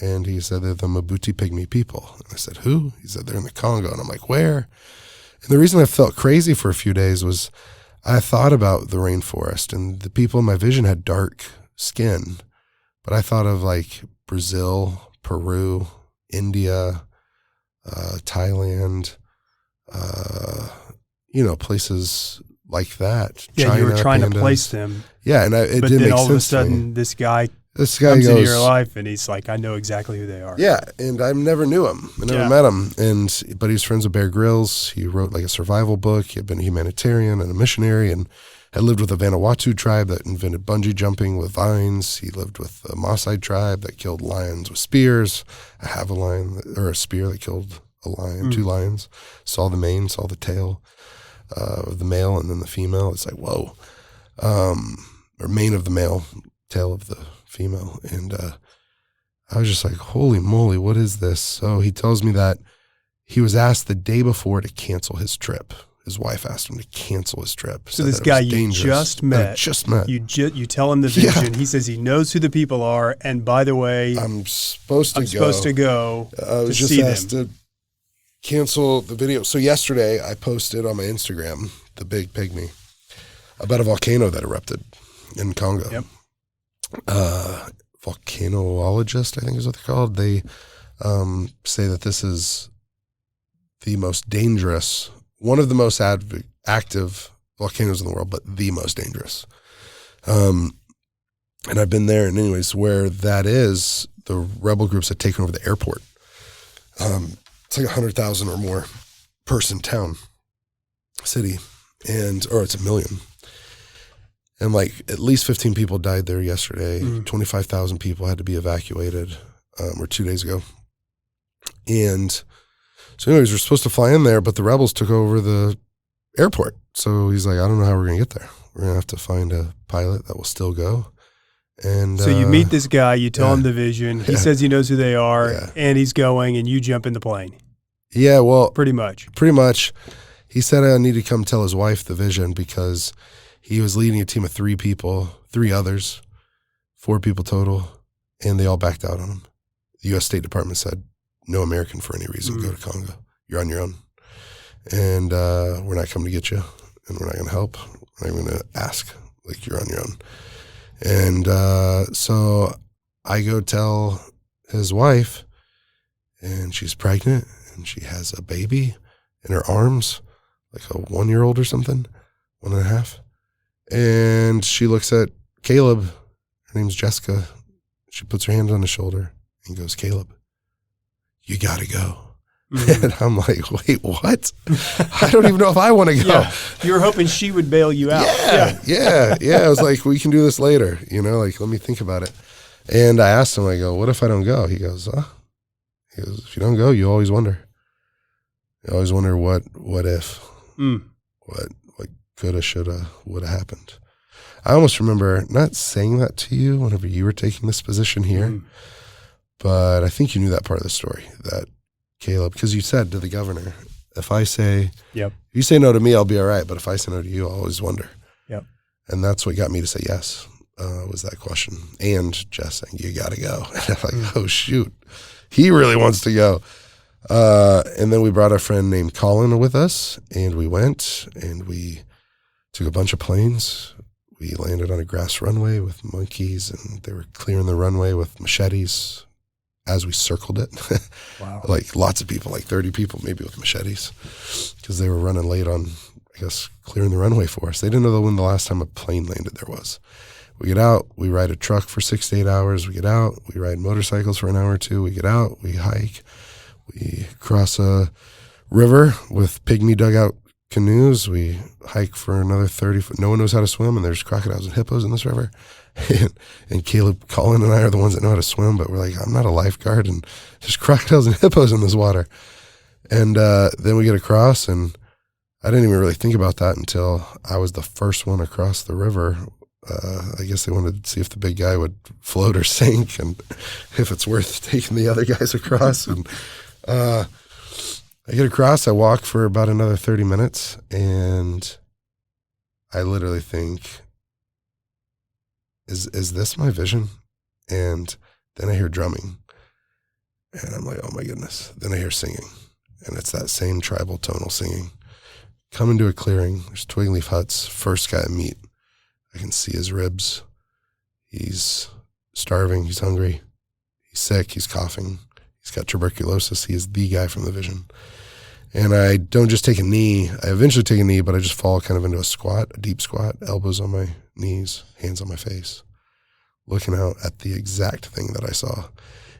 And he said, they're the Big Pygmy people. And I said, who? He said, they're in the Congo. And I'm like, where? And the reason I felt crazy for a few days was I thought about the rainforest, and the people in my vision had dark skin. But I thought of like Brazil, Peru, India, Thailand, places like that. Yeah, China, you were trying pandas. to place them. Yeah, and it but didn't then make all of a sense to me. sudden, this guy This comes guy into goes, your life, and he's like, I know exactly who they are. yeah, and I never knew him. I never met him. But he was friends with Bear Grylls. He wrote like a survival book. He had been a humanitarian and a missionary, and had lived with the Vanuatu tribe that invented bungee jumping with vines. He lived with the Maasai tribe that killed lions with spears. I have a lion or a spear that killed a lion, 2 lions. Saw the mane, saw the tail of the male, and then the female. It's like, whoa. Or mane of the male, tail of the female. And I was just like, holy moly, what is this? So he tells me that he was asked the day before to cancel his trip. His wife asked him to cancel his trip. So this guy you just met. You tell him the vision. Yeah. He says he knows who the people are. And by the way, I'm supposed to go. I was just asked to cancel the video. So yesterday I posted on my Instagram, the Big Pygmy, about a volcano that erupted in Congo. Yep. Volcanologist, I think is what they're called. They say that this is the most dangerous, one of the most active volcanoes in the world, but the most dangerous. And I've been there, and anyways, where that is, the rebel groups had taken over the airport. It's like 100,000 or more person town, city, or it's 1 million. And like at least 15 people died there yesterday. 25,000 people had to be evacuated, or 2 days ago. And so anyways, we're supposed to fly in there, but the rebels took over the airport. So he's like, I don't know how we're going to get there. We're going to have to find a pilot that will still go. And so you meet this guy, you tell him the vision. He says he knows who they are, and he's going, and you jump in the plane. Yeah, well, pretty much. He said I need to come tell his wife the vision because he was leading a team of 3 people, 3 others, 4 people total, and they all backed out on him. The U.S. State Department said, no American for any reason, go to Congo. You're on your own. And we're not coming to get you, and we're not going to help. We're not going to ask. Like, you're on your own. And so I go tell his wife, and she's pregnant, and she has a baby in her arms, like a 1-year-old or something, 1.5. And she looks at Caleb. Her name's Jessica. She puts her hand on his shoulder and goes, Caleb, you got to go. And I'm like, wait, what? I don't even know if I want to go. Yeah. You were hoping she would bail you out. Yeah. I was like, we can do this later. Like, let me think about it. And I asked him, I go, what if I don't go? He goes, if you don't go, you always wonder. You always wonder what if, what coulda, shoulda, woulda happened. I almost remember not saying that to you whenever you were taking this position here, but I think you knew that part of the story, that Caleb, because you said to the governor, if you say no to me, I'll be all right. But if I say no to you, I'll always wonder. Yep. And that's what got me to say yes, was that question. And Jess saying, you got to go. And I'm like, oh, shoot. He really wants to go. And then we brought our friend named Colin with us, and we went, and we took a bunch of planes. We landed on a grass runway with monkeys, and they were clearing the runway with machetes as we circled it. Wow. Like lots of people, like 30 people maybe with machetes, because they were running late on, I guess, clearing the runway for us. They didn't know when the last time a plane landed there was. We get out, we ride a truck for 6 to 8 hours. We get out, we ride motorcycles for an hour or two. We get out, we hike, we cross a river with pygmy dugout canoes. We hike for another 30 foot. No one knows how to swim, and there's crocodiles and hippos in this river. And Caleb, Colin, and I are the ones that know how to swim, but we're like, I'm not a lifeguard, and there's crocodiles and hippos in this water. And then we get across, and I didn't even really think about that until I was the first one across the river. I guess they wanted to see if the big guy would float or sink, and if it's worth taking the other guys across. And I get across, I walk for about another 30 minutes, and I literally think, is this my vision? And then I hear drumming, and I'm like, oh my goodness. Then I hear singing, and it's that same tribal tonal singing. Come into a clearing, there's twig leaf huts, first guy I meet. I can see his ribs. He's starving, he's hungry, he's sick, he's coughing, he's got tuberculosis. He is the guy from the vision. And I don't just take a knee. I eventually take a knee, but I just fall kind of into a squat, a deep squat, elbows on my knees, hands on my face, looking out at the exact thing that I saw.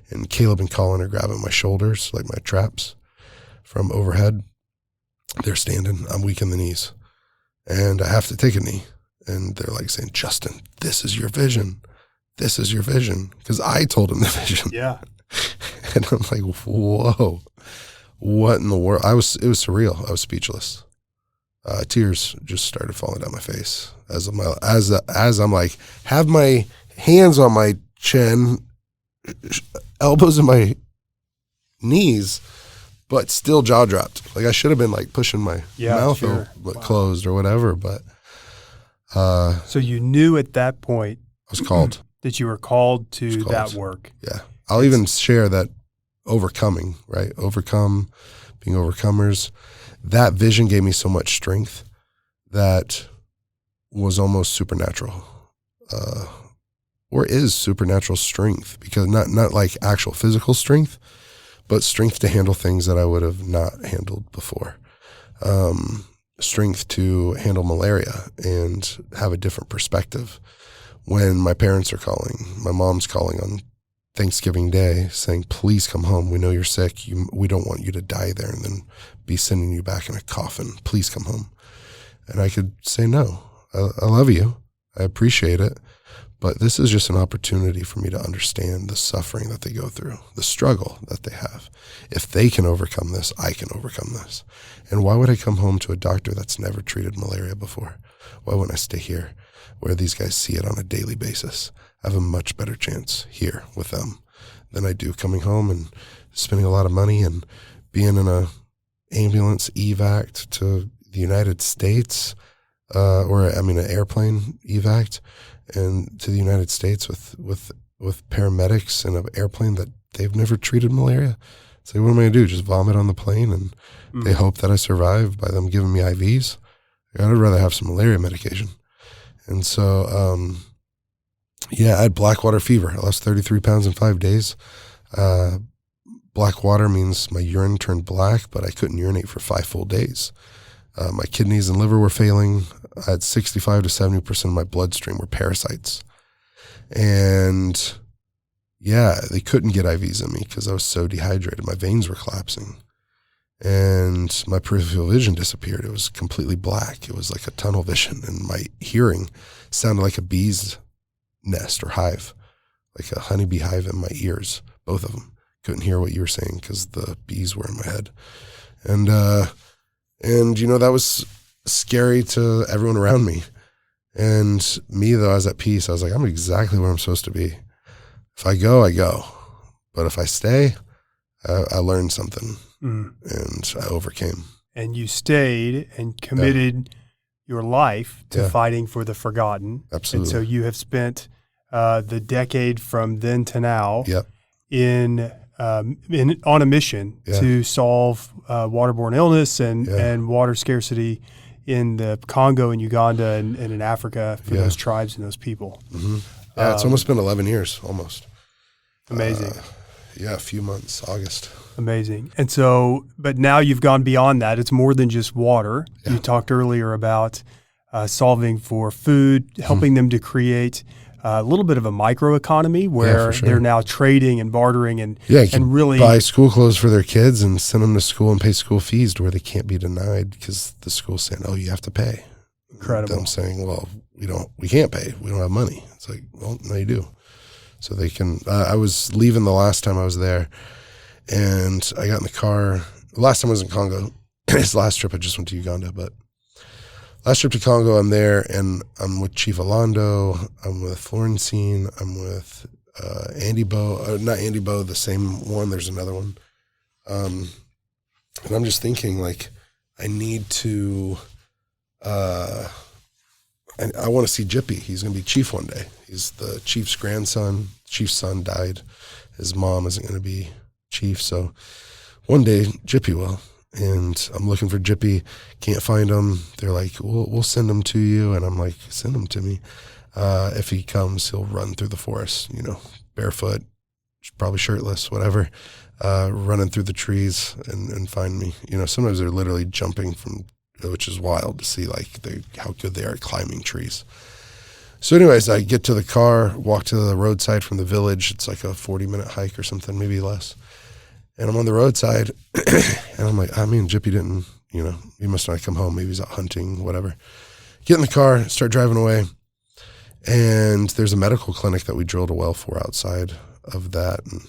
And Caleb and Colin are grabbing my shoulders, like my traps, from overhead. They're standing. I'm weak in the knees. And I have to take a knee. And they're like saying, Justin, this is your vision. This is your vision. Because I told him the vision. Yeah. And I'm like, whoa. What in the world? It was surreal. I was speechless. Tears just started falling down my face as I'm like, have my hands on my chin, elbows in my knees, but still jaw dropped. Like I should have been like pushing my mouth closed or whatever. But so you knew at that point I was called that you were called to that work. Yeah, I'll even share that. Overcoming, right? Being overcomers. That vision gave me so much strength that was almost supernatural, or is supernatural strength, because not like actual physical strength, but strength to handle things that I would have not handled before. Strength to handle malaria and have a different perspective. When my parents are calling, my mom's calling on Thanksgiving Day saying, please come home. We know you're sick. We don't want you to die there and then be sending you back in a coffin. Please come home. And I could say, no, I love you. I appreciate it. But this is just an opportunity for me to understand the suffering that they go through, the struggle that they have. If they can overcome this, I can overcome this. And why would I come home to a doctor that's never treated malaria before? Why wouldn't I stay here where these guys see it on a daily basis? I have a much better chance here with them than I do coming home and spending a lot of money and being in a ambulance evac to the United States, an airplane evac and to the United States with paramedics in an airplane that they've never treated malaria. So what am I going to do? Just vomit on the plane and they hope that I survive by them giving me IVs? I'd rather have some malaria medication. And so, I had black water fever. I lost 33 pounds in 5 days. Black water means my urine turned black, but I couldn't urinate for 5 full days. My kidneys and liver were failing. I had 65 to 70% of my bloodstream were parasites. And they couldn't get IVs in me because I was so dehydrated. My veins were collapsing. And my peripheral vision disappeared. It was completely black. It was like a tunnel vision. And my hearing sounded like a bee's nest or hive, like a honeybee hive in my ears, both of them. Couldn't hear what you were saying because the bees were in my head. And that was scary to everyone around me. And me, though, I was at peace. I was like, I'm exactly where I'm supposed to be. If I go, I go. But if I stay, I learned something and I overcame. And you stayed and committed your life to fighting for the forgotten. Absolutely. And so you have spent the decade from then to now on a mission to solve waterborne illness and water scarcity in the Congo and Uganda and in Africa for those tribes and those people. Mm-hmm. Yeah, it's almost been 11 years, almost. Amazing. A few months, August. Amazing. And so, but now you've gone beyond that. It's more than just water. Yeah. You talked earlier about solving for food, helping them to create a little bit of a microeconomy where they're now trading and bartering and really buy school clothes for their kids and send them to school and pay school fees to where they can't be denied because the school's saying, "Oh, you have to pay." Incredible. And them saying, "Well, we can't pay. We don't have money." It's like, well, no, you do. So they can. I was leaving the last time I was there, and I got in the car. The last time I was in Congo. His last trip I just went to Uganda, but. Last trip to Congo, I'm there, and I'm with Chief Alando, I'm with Florencine, I'm with Andy Bo, not Andy Bo, the same one, there's another one. And I'm just thinking, like, I need to, I want to see Jippy. He's going to be chief one day. He's the chief's grandson. Chief's son died. His mom isn't going to be chief, so one day Jippy will. And I'm looking for Jippy, can't find him. They're like, we'll send him to you. And I'm like, send him to me. If he comes, he'll run through the forest, barefoot, probably shirtless, whatever, running through the trees and find me. Sometimes they're literally jumping from, which is wild to see how good they are at climbing trees. So anyways, I get to the car, walk to the roadside from the village. It's like a 40-minute hike or something, maybe less. And I'm on the roadside, and I'm like, Jippy didn't, he must not come home. Maybe he's out hunting, whatever. Get in the car, start driving away, and there's a medical clinic that we drilled a well for outside of that. And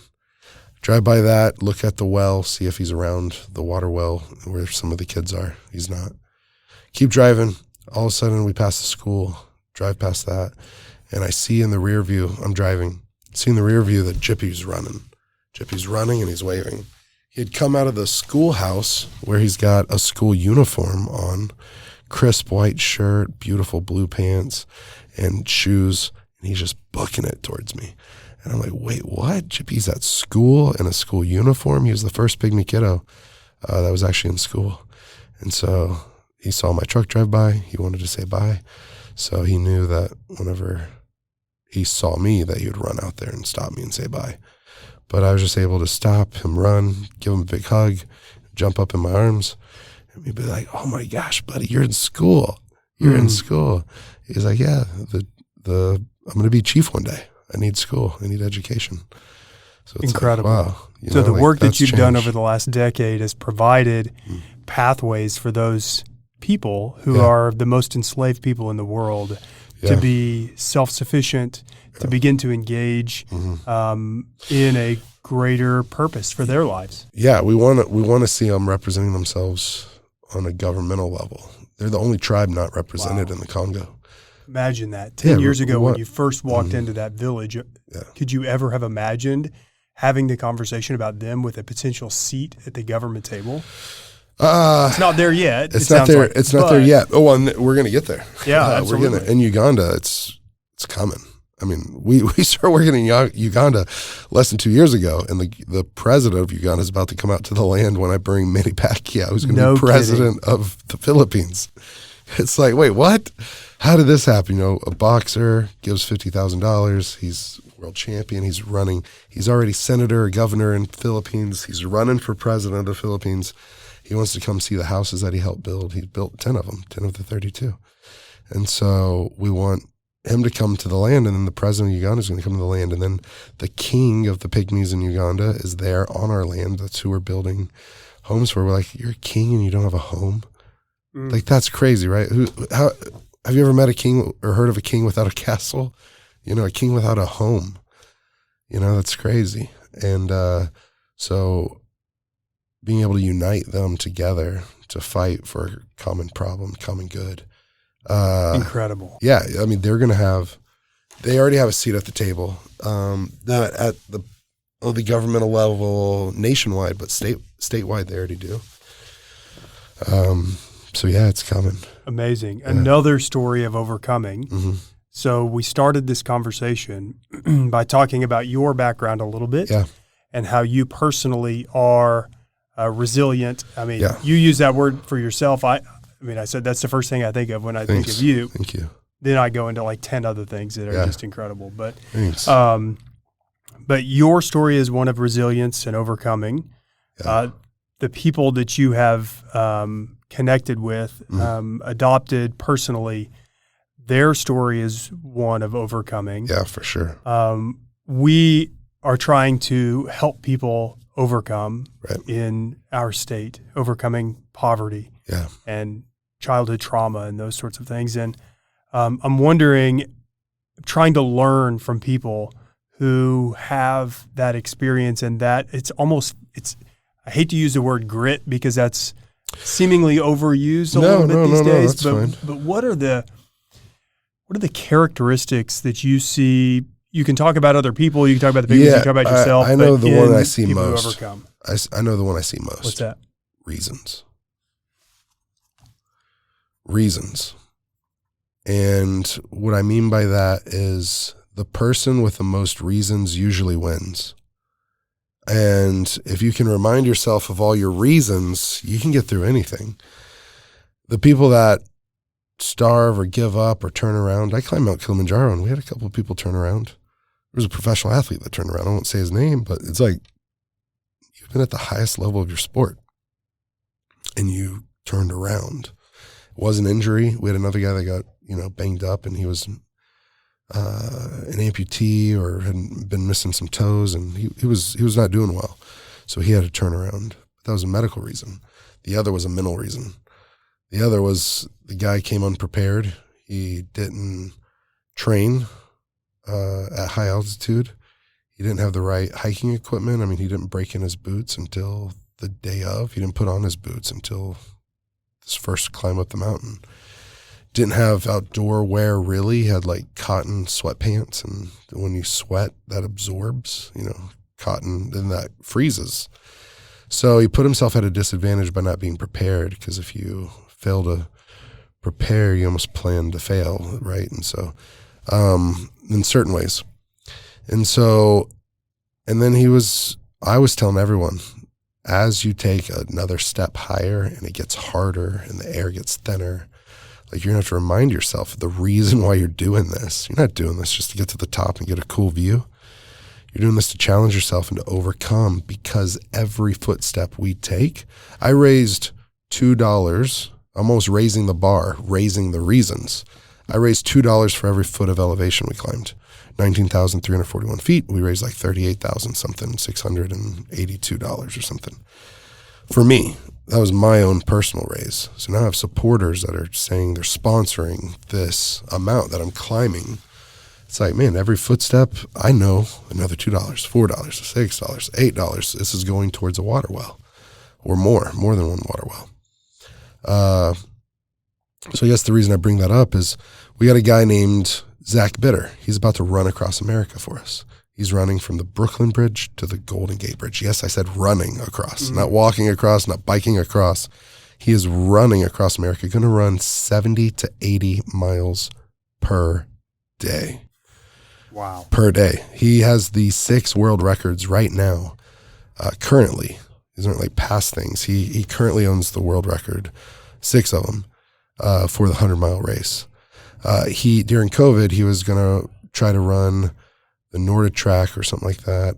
drive by that, look at the well, see if he's around the water well where some of the kids are. He's not. Keep driving. All of a sudden, we pass the school, drive past that, and I see in the rear view, I'm driving, see in the rear view that Jippy's running. Jippy's running and he's waving. He had come out of the schoolhouse where he's got a school uniform on, crisp white shirt, beautiful blue pants, and shoes, and he's just booking it towards me. And I'm like, wait, what? Jippy's at school in a school uniform? He was the first pygmy kiddo that was actually in school. And so he saw my truck drive by. He wanted to say bye. So he knew that whenever he saw me that he would run out there and stop me and say bye. But I was just able to stop him, run, give him a big hug, jump up in my arms, and he'd be like, "Oh my gosh, buddy, you're in school. You're in school." He's like, "Yeah, I'm going to be chief one day. I need school. I need education." So it's incredible. Like, wow. So the work that you've done over the last decade has provided pathways for those people who are the most enslaved people in the world to be self-sufficient, to begin to engage in a greater purpose for their lives. Yeah, we want to see them representing themselves on a governmental level. They're the only tribe not represented in the Congo. Imagine that. 10 years ago when you first walked into that village, could you ever have imagined having the conversation about them with a potential seat at the government table? It's not there yet. It's not there. It's not there yet. Oh, well, we're going to get there. Yeah, absolutely. In Uganda, it's coming. I mean, we started working in Uganda less than 2 years ago, and the president of Uganda is about to come out to the land when I bring Manny Pacquiao, who's going to be president of the Philippines. It's like, wait, what? How did this happen? A boxer gives $50,000. He's world champion. He's running. He's already senator or governor in the Philippines. He's running for president of the Philippines. He wants to come see the houses that he helped build. He built 10 of them, 10 of the 32. And so we want him to come to the land, and then the president of Uganda is going to come to the land, and then the king of the Pygmies in Uganda is there on our land. That's who we're building homes for. We're like, you're a king and you don't have a home? Like, that's crazy, right? How have you ever met a king or heard of a king without a castle? A king without a home. That's crazy. And so being able to unite them together to fight for a common problem, common good. Incredible. Yeah, I mean, they already have a seat at the table, not at the governmental level nationwide, but statewide they already do. So yeah, it's coming. Amazing. Yeah. Another story of overcoming. So we started this conversation by talking about your background a little bit and how you personally are resilient. I mean, you use that word for yourself. I said that's the first thing I think of when I think of you. Thank you. Then I go into like 10 other things that are just incredible. But thanks. But your story is one of resilience and overcoming. The people that you have connected with, adopted personally, their story is one of overcoming. Yeah, for sure. We are trying to help people overcome in our state, overcoming poverty and childhood trauma and those sorts of things. And I'm wondering, trying to learn from people who have that experience, and that it's I hate to use the word grit because that's seemingly overused a little bit these days. But what are the characteristics that you see? You can talk about other people, you can talk about the people, you can talk about yourself. I know the one I see most. I know the one I see most. What's that? Reasons. And what I mean by that is the person with the most reasons usually wins. And if you can remind yourself of all your reasons, you can get through anything. The people that starve or give up or turn around, I climbed Mount Kilimanjaro and we had a couple of people turn around. There was a professional athlete that turned around. I won't say his name, but it's like, you've been at the highest level of your sport and you turned around. It was an injury. We had another guy that got, banged up, and he was an amputee or had been missing some toes, and he was not doing well. So he had to turn around. That was a medical reason. The other was a mental reason. The other was the guy came unprepared. He didn't train at high altitude. He didn't have the right hiking equipment. I mean, he didn't break in his boots until the day of. He didn't put on his boots until his first climb up the mountain. Didn't have outdoor wear really. He had like cotton sweatpants, and when you sweat, that absorbs, cotton, and that freezes. So he put himself at a disadvantage by not being prepared, because if you fail to prepare, you almost plan to fail, right? And so, in certain ways. And then I was telling everyone, as you take another step higher and it gets harder and the air gets thinner, like, you're going to have to remind yourself of the reason why you're doing this. You're not doing this just to get to the top and get a cool view. You're doing this to challenge yourself and to overcome, because every footstep we take, I raised $2, almost raising the bar, raising the reasons. I raised $2 for every foot of elevation we climbed. 19,341 feet. We raised like 38,000 something, $682 or something. For me, that was my own personal raise. So now I have supporters that are saying they're sponsoring this amount that I'm climbing. It's like, man, every footstep, I know another $2, $4, $6, $8. This is going towards a water well, or more than one water well. So I guess the reason I bring that up is we got a guy named Zach Bitter. He's about to run across America for us. He's running from the Brooklyn Bridge to the Golden Gate Bridge. Yes, I said running across, not walking across, not biking across. He is running across America, going to run 70 to 80 miles per day. Wow. Per day. He has the 6 world records right now, currently. He doesn't really pass things. He currently owns the world record, 6 of them, for the 100-mile race. During COVID, he was going to try to run the Nordic track or something like that,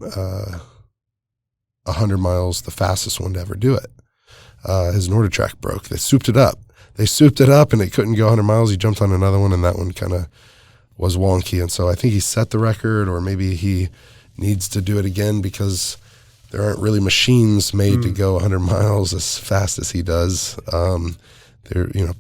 100 miles, the fastest one to ever do it. His Nordic track broke. They souped it up. And it couldn't go 100 miles. He jumped on another one, and that one kind of was wonky. And so I think he set the record, or maybe he needs to do it again because there aren't really machines made to go 100 miles as fast as he does.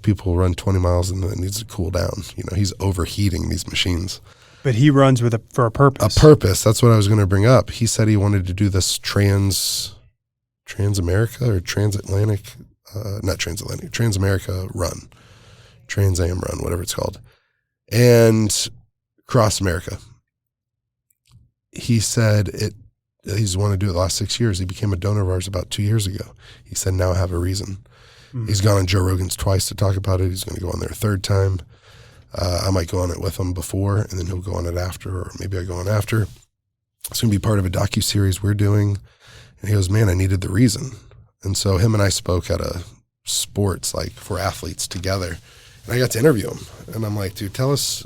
People run 20 miles and then it needs to cool down. He's overheating these machines. But he runs for a purpose. A purpose. That's what I was going to bring up. He said he wanted to do this Transamerica or Transatlantic, not Transatlantic, Transamerica run, Trans Am run, whatever it's called, and cross America. He said he's wanted to do it the last 6 years. He became a donor of ours about 2 years ago. He said, now I have a reason. He's gone on Joe Rogan's twice to talk about it. He's going to go on there a third time. I might go on it with him before, and then he'll go on it after, or maybe I go on after. It's going to be part of a docuseries we're doing. And he goes, man, I needed the reason. And so him and I spoke at a sports, like for athletes together. And I got to interview him. And I'm like, dude, tell us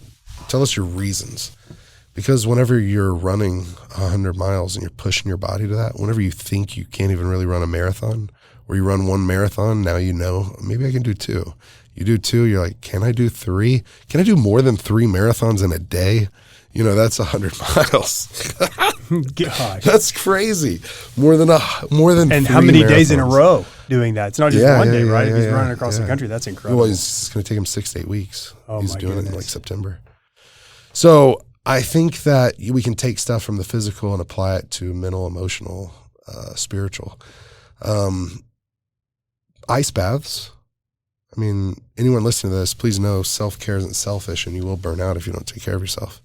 your reasons. Because whenever you're running 100 miles and you're pushing your body to that, whenever you think you can't even really run a marathon, or you run one marathon, now maybe I can do 2. You do 2, you're like, can I do 3? Can I do more than 3 marathons in a day? That's 100 miles. Gosh. That's crazy. More than And 3 how many marathons. days in a row doing that? It's not just one day, right? If he's running across the yeah. country, that's incredible. Well, it's going to take him 6 to 8 weeks. He's doing it in like September. So I think that we can take stuff from the physical and apply it to mental, emotional, spiritual. Ice baths. I mean, anyone listening to this, please know self-care isn't selfish, and you will burn out if you don't take care of yourself.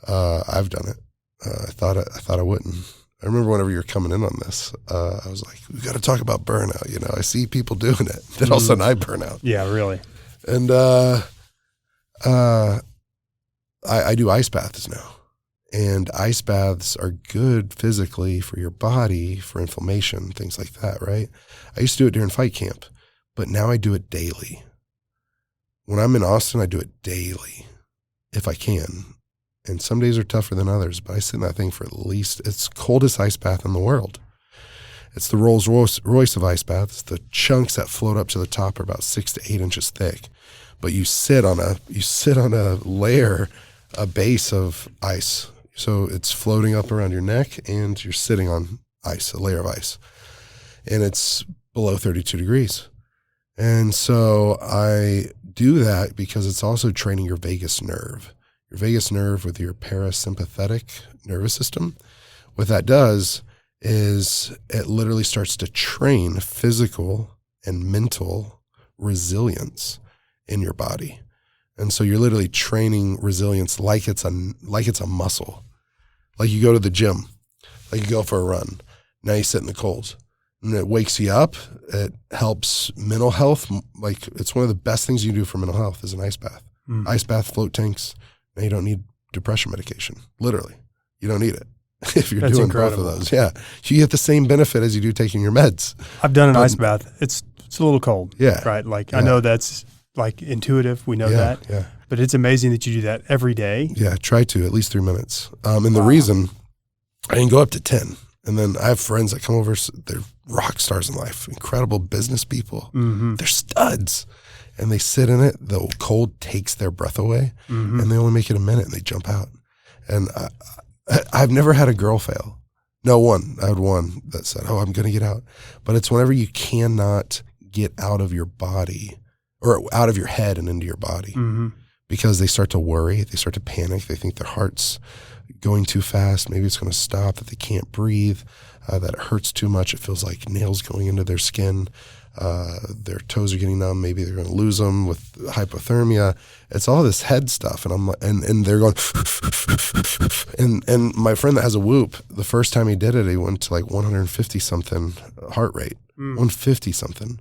I've done it. I thought I wouldn't. I remember whenever you were coming in on this, I was like, we got to talk about burnout. I see people doing it. Then all of a sudden I burn out. Yeah, really. And I do ice baths now. And ice baths are good physically for your body, for inflammation, things like that, right? I used to do it during fight camp, but now I do it daily. When I'm in Austin, I do it daily, if I can. And some days are tougher than others, but I sit in that thing for at least, it's the coldest ice bath in the world. It's the Rolls Royce of ice baths. The chunks that float up to the top are about 6 to 8 inches thick, but you sit on a layer, a base of ice. So it's floating up around your neck, and you're sitting on ice, a layer of ice, and it's below 32 degrees. And so I do that because it's also training your vagus nerve. Your vagus nerve with your parasympathetic nervous system. What that does is it literally starts to train physical and mental resilience in your body. And so you're literally training resilience like it's a muscle. Like you go to the gym, like you go for a run. Now you sit in the cold. And it wakes you up. It helps mental health. Like it's one of the best things you can do for mental health is an ice bath. Ice bath, float tanks. Now you don't need depression medication. Literally, you don't need it if you're doing incredible. both of those. Yeah, you get the same benefit as you do taking your meds. I've done an ice bath. It's a little cold. Yeah, right. Like I know that's like intuitive. We know that. Yeah. But it's amazing that you do that every day. Yeah, try to at least 3 minutes. And the reason I can go up to 10. And then I have friends that come over. They're rock stars in life, incredible business people. Mm-hmm. They're studs. And they sit in it. The cold takes their breath away. Mm-hmm. And they only make it a minute and they jump out. And I've never had a girl fail. No, one. I had one that said, "Oh, I'm going to get out." But it's whenever you cannot get out of your body or out of your head and into your body, because they start to worry, they start to panic, they think their heart's going too fast, maybe it's going to stop, that they can't breathe, that it hurts too much, it feels like nails going into their skin, their toes are getting numb, maybe they're going to lose them with hypothermia. It's all this head stuff, and I'm like, and they're going, and my friend that has a Whoop, the first time he did it, he went to like 150 something heart rate, 150 something.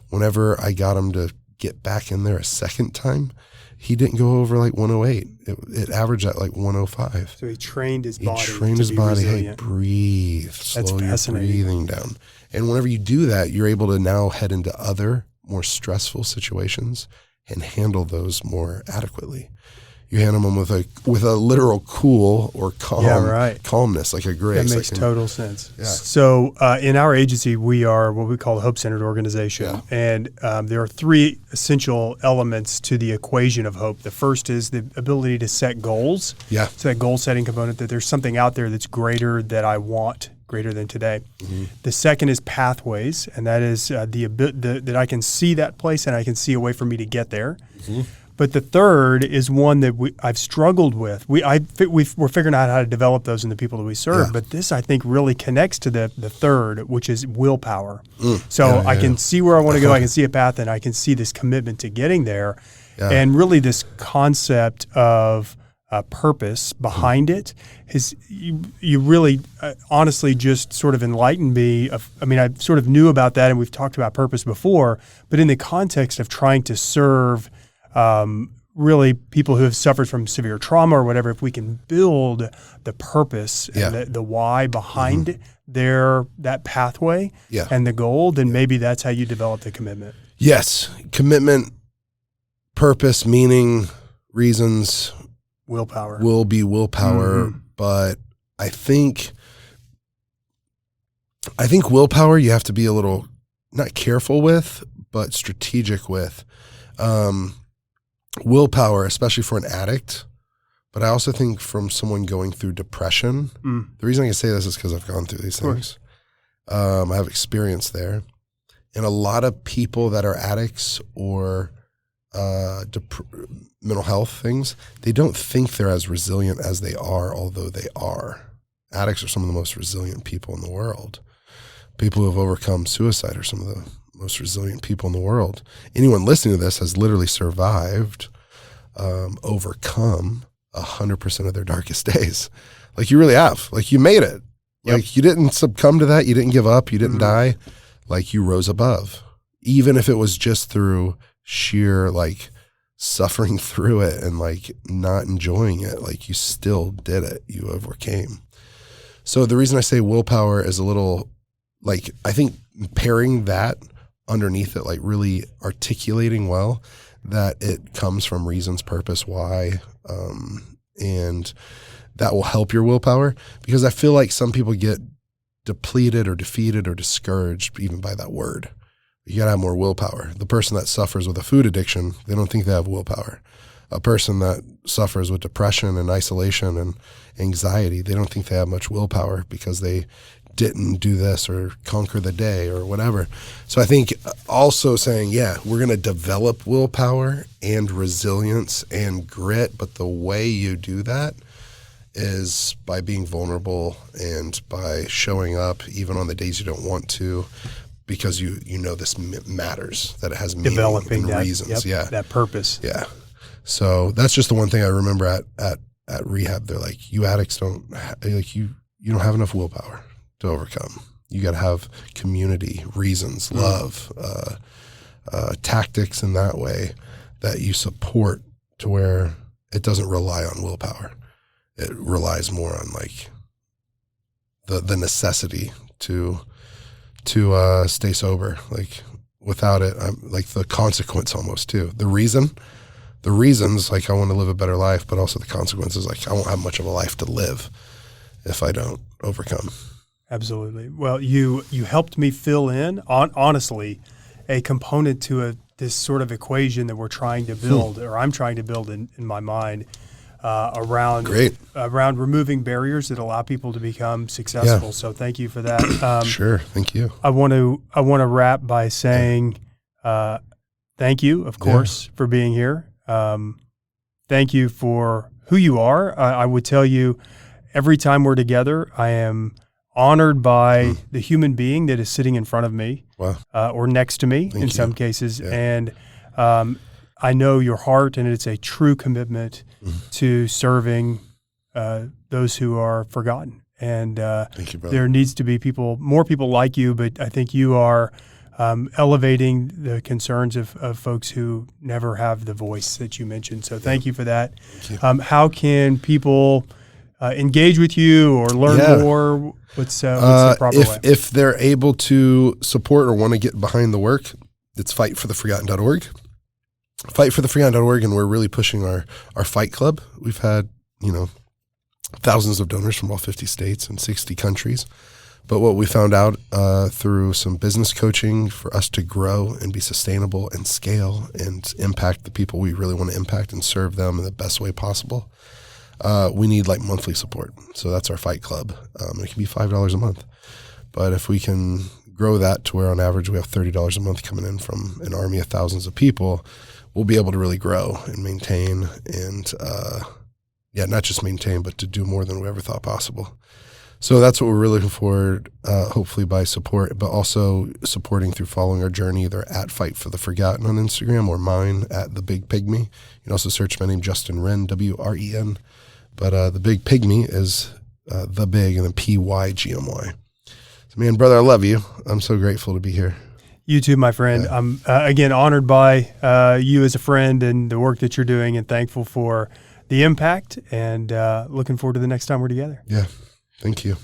Whenever I got him to get back in there a second time, he didn't go over like 108. It averaged at like 105. So he trained his body. Hey, breathe. Slow your breathing down. And whenever you do that, you're able to now head into other more stressful situations and handle those more adequately. You handle them with a literal cool or calmness, like a grace. That makes total sense. Yeah. So in our agency, we are what we call a hope-centered organization. Yeah. And there are three essential elements to the equation of hope. The first is the ability to set goals. Yeah. So that goal-setting component, that there's something out there that's greater that I want, greater than today. The second is pathways, and that is that I can see that place and I can see a way for me to get there. But the third is one that I've struggled with. We're figuring out how to develop those in the people that we serve. Yeah. But this, I think, really connects to the third, which is willpower. I can see where I want to go. I can see a path, and I can see this commitment to getting there. Yeah. And really this concept of purpose behind it is you really honestly just sort of enlightened me. I sort of knew about that, and we've talked about purpose before, but in the context of trying to serve really people who have suffered from severe trauma or whatever, if we can build the purpose and the why behind that pathway and the goal, then maybe that's how you develop the commitment. Yes. Commitment, purpose, meaning, reasons, willpower will be willpower. But I think willpower you have to be a little, not careful with, but strategic with. Willpower, especially for an addict, but I also think from someone going through depression. The reason I can say this is because I've gone through these things. I have experience there. And a lot of people that are addicts or mental health things, they don't think they're as resilient as they are, although they are. Addicts are some of the most resilient people in the world. People who have overcome suicide are some of the most resilient people in the world. Anyone listening to this has literally survived, overcome 100% of their darkest days. Like you really have. Like you made it. Like you didn't succumb to that. You didn't give up. You didn't die. Like you rose above. Even if it was just through sheer like suffering through it and like not enjoying it, like you still did it. You overcame. So the reason I say willpower is a little like, I think pairing that underneath it, like really articulating well that it comes from reasons, purpose, why, and that will help your willpower, because I feel like some people get depleted or defeated or discouraged even by that word. You gotta have more willpower. The person that suffers with a food addiction, they don't think they have willpower. A person that suffers with depression and isolation and anxiety, they don't think they have much willpower because they didn't do this or conquer the day or whatever. So I think also saying, we're going to develop willpower and resilience and grit, but the way you do that is by being vulnerable and by showing up even on the days you don't want to, because you know this matters, that it has meaning developing and reasons. That purpose. Yeah. So that's just the one thing I remember at rehab. They're like, you addicts you don't have enough willpower to overcome. You got to have community, reasons, love, tactics in that way that you support to where it doesn't rely on willpower. It relies more on like the necessity to stay sober. Like without it, I'm like the consequence almost too. The reasons like I want to live a better life, but also the consequences like I won't have much of a life to live if I don't overcome. Absolutely. Well, you helped me fill in, honestly, a component to this sort of equation that we're trying to build, or I'm trying to build in my mind. around removing barriers that allow people to become successful. Yeah. So thank you for that. Sure, thank you. I want to wrap by saying thank you, of course, for being here. Thank you for who you are. I would tell you, every time we're together, I am honored by the human being that is sitting in front of me, or next to me in some cases. Yeah. And I know your heart, and it's a true commitment to serving those who are forgotten. And thank you, brother. There needs to be more people like you, but I think you are elevating the concerns of folks who never have the voice that you mentioned. So thank you for that. How can people engage with you or learn more? What's the proper way? If they're able to support or want to get behind the work, it's fightfortheforgotten.org. Fightfortheforgotten.org, and we're really pushing our fight club. We've had, thousands of donors from all 50 states and 60 countries. But what we found out through some business coaching, for us to grow and be sustainable and scale and impact the people we really want to impact and serve them in the best way possible, we need monthly support. So that's our fight club. It can be $5 a month. But if we can grow that to where on average we have $30 a month coming in from an army of thousands of people, we'll be able to really grow and maintain and, not just maintain, but to do more than we ever thought possible. So that's what we're really looking forward, hopefully by support, but also supporting through following our journey, either at Fight for the Forgotten on Instagram or mine at the Big Pygmy. You can also search my name, Justin Wren, W-R-E-N. But the Big Pygmy is the Big and then P-Y-G-M-Y. So, man, brother, I love you. I'm so grateful to be here. You too, my friend. I'm, again, honored by you as a friend and the work that you're doing, and thankful for the impact, and looking forward to the next time we're together. Yeah. Thank you.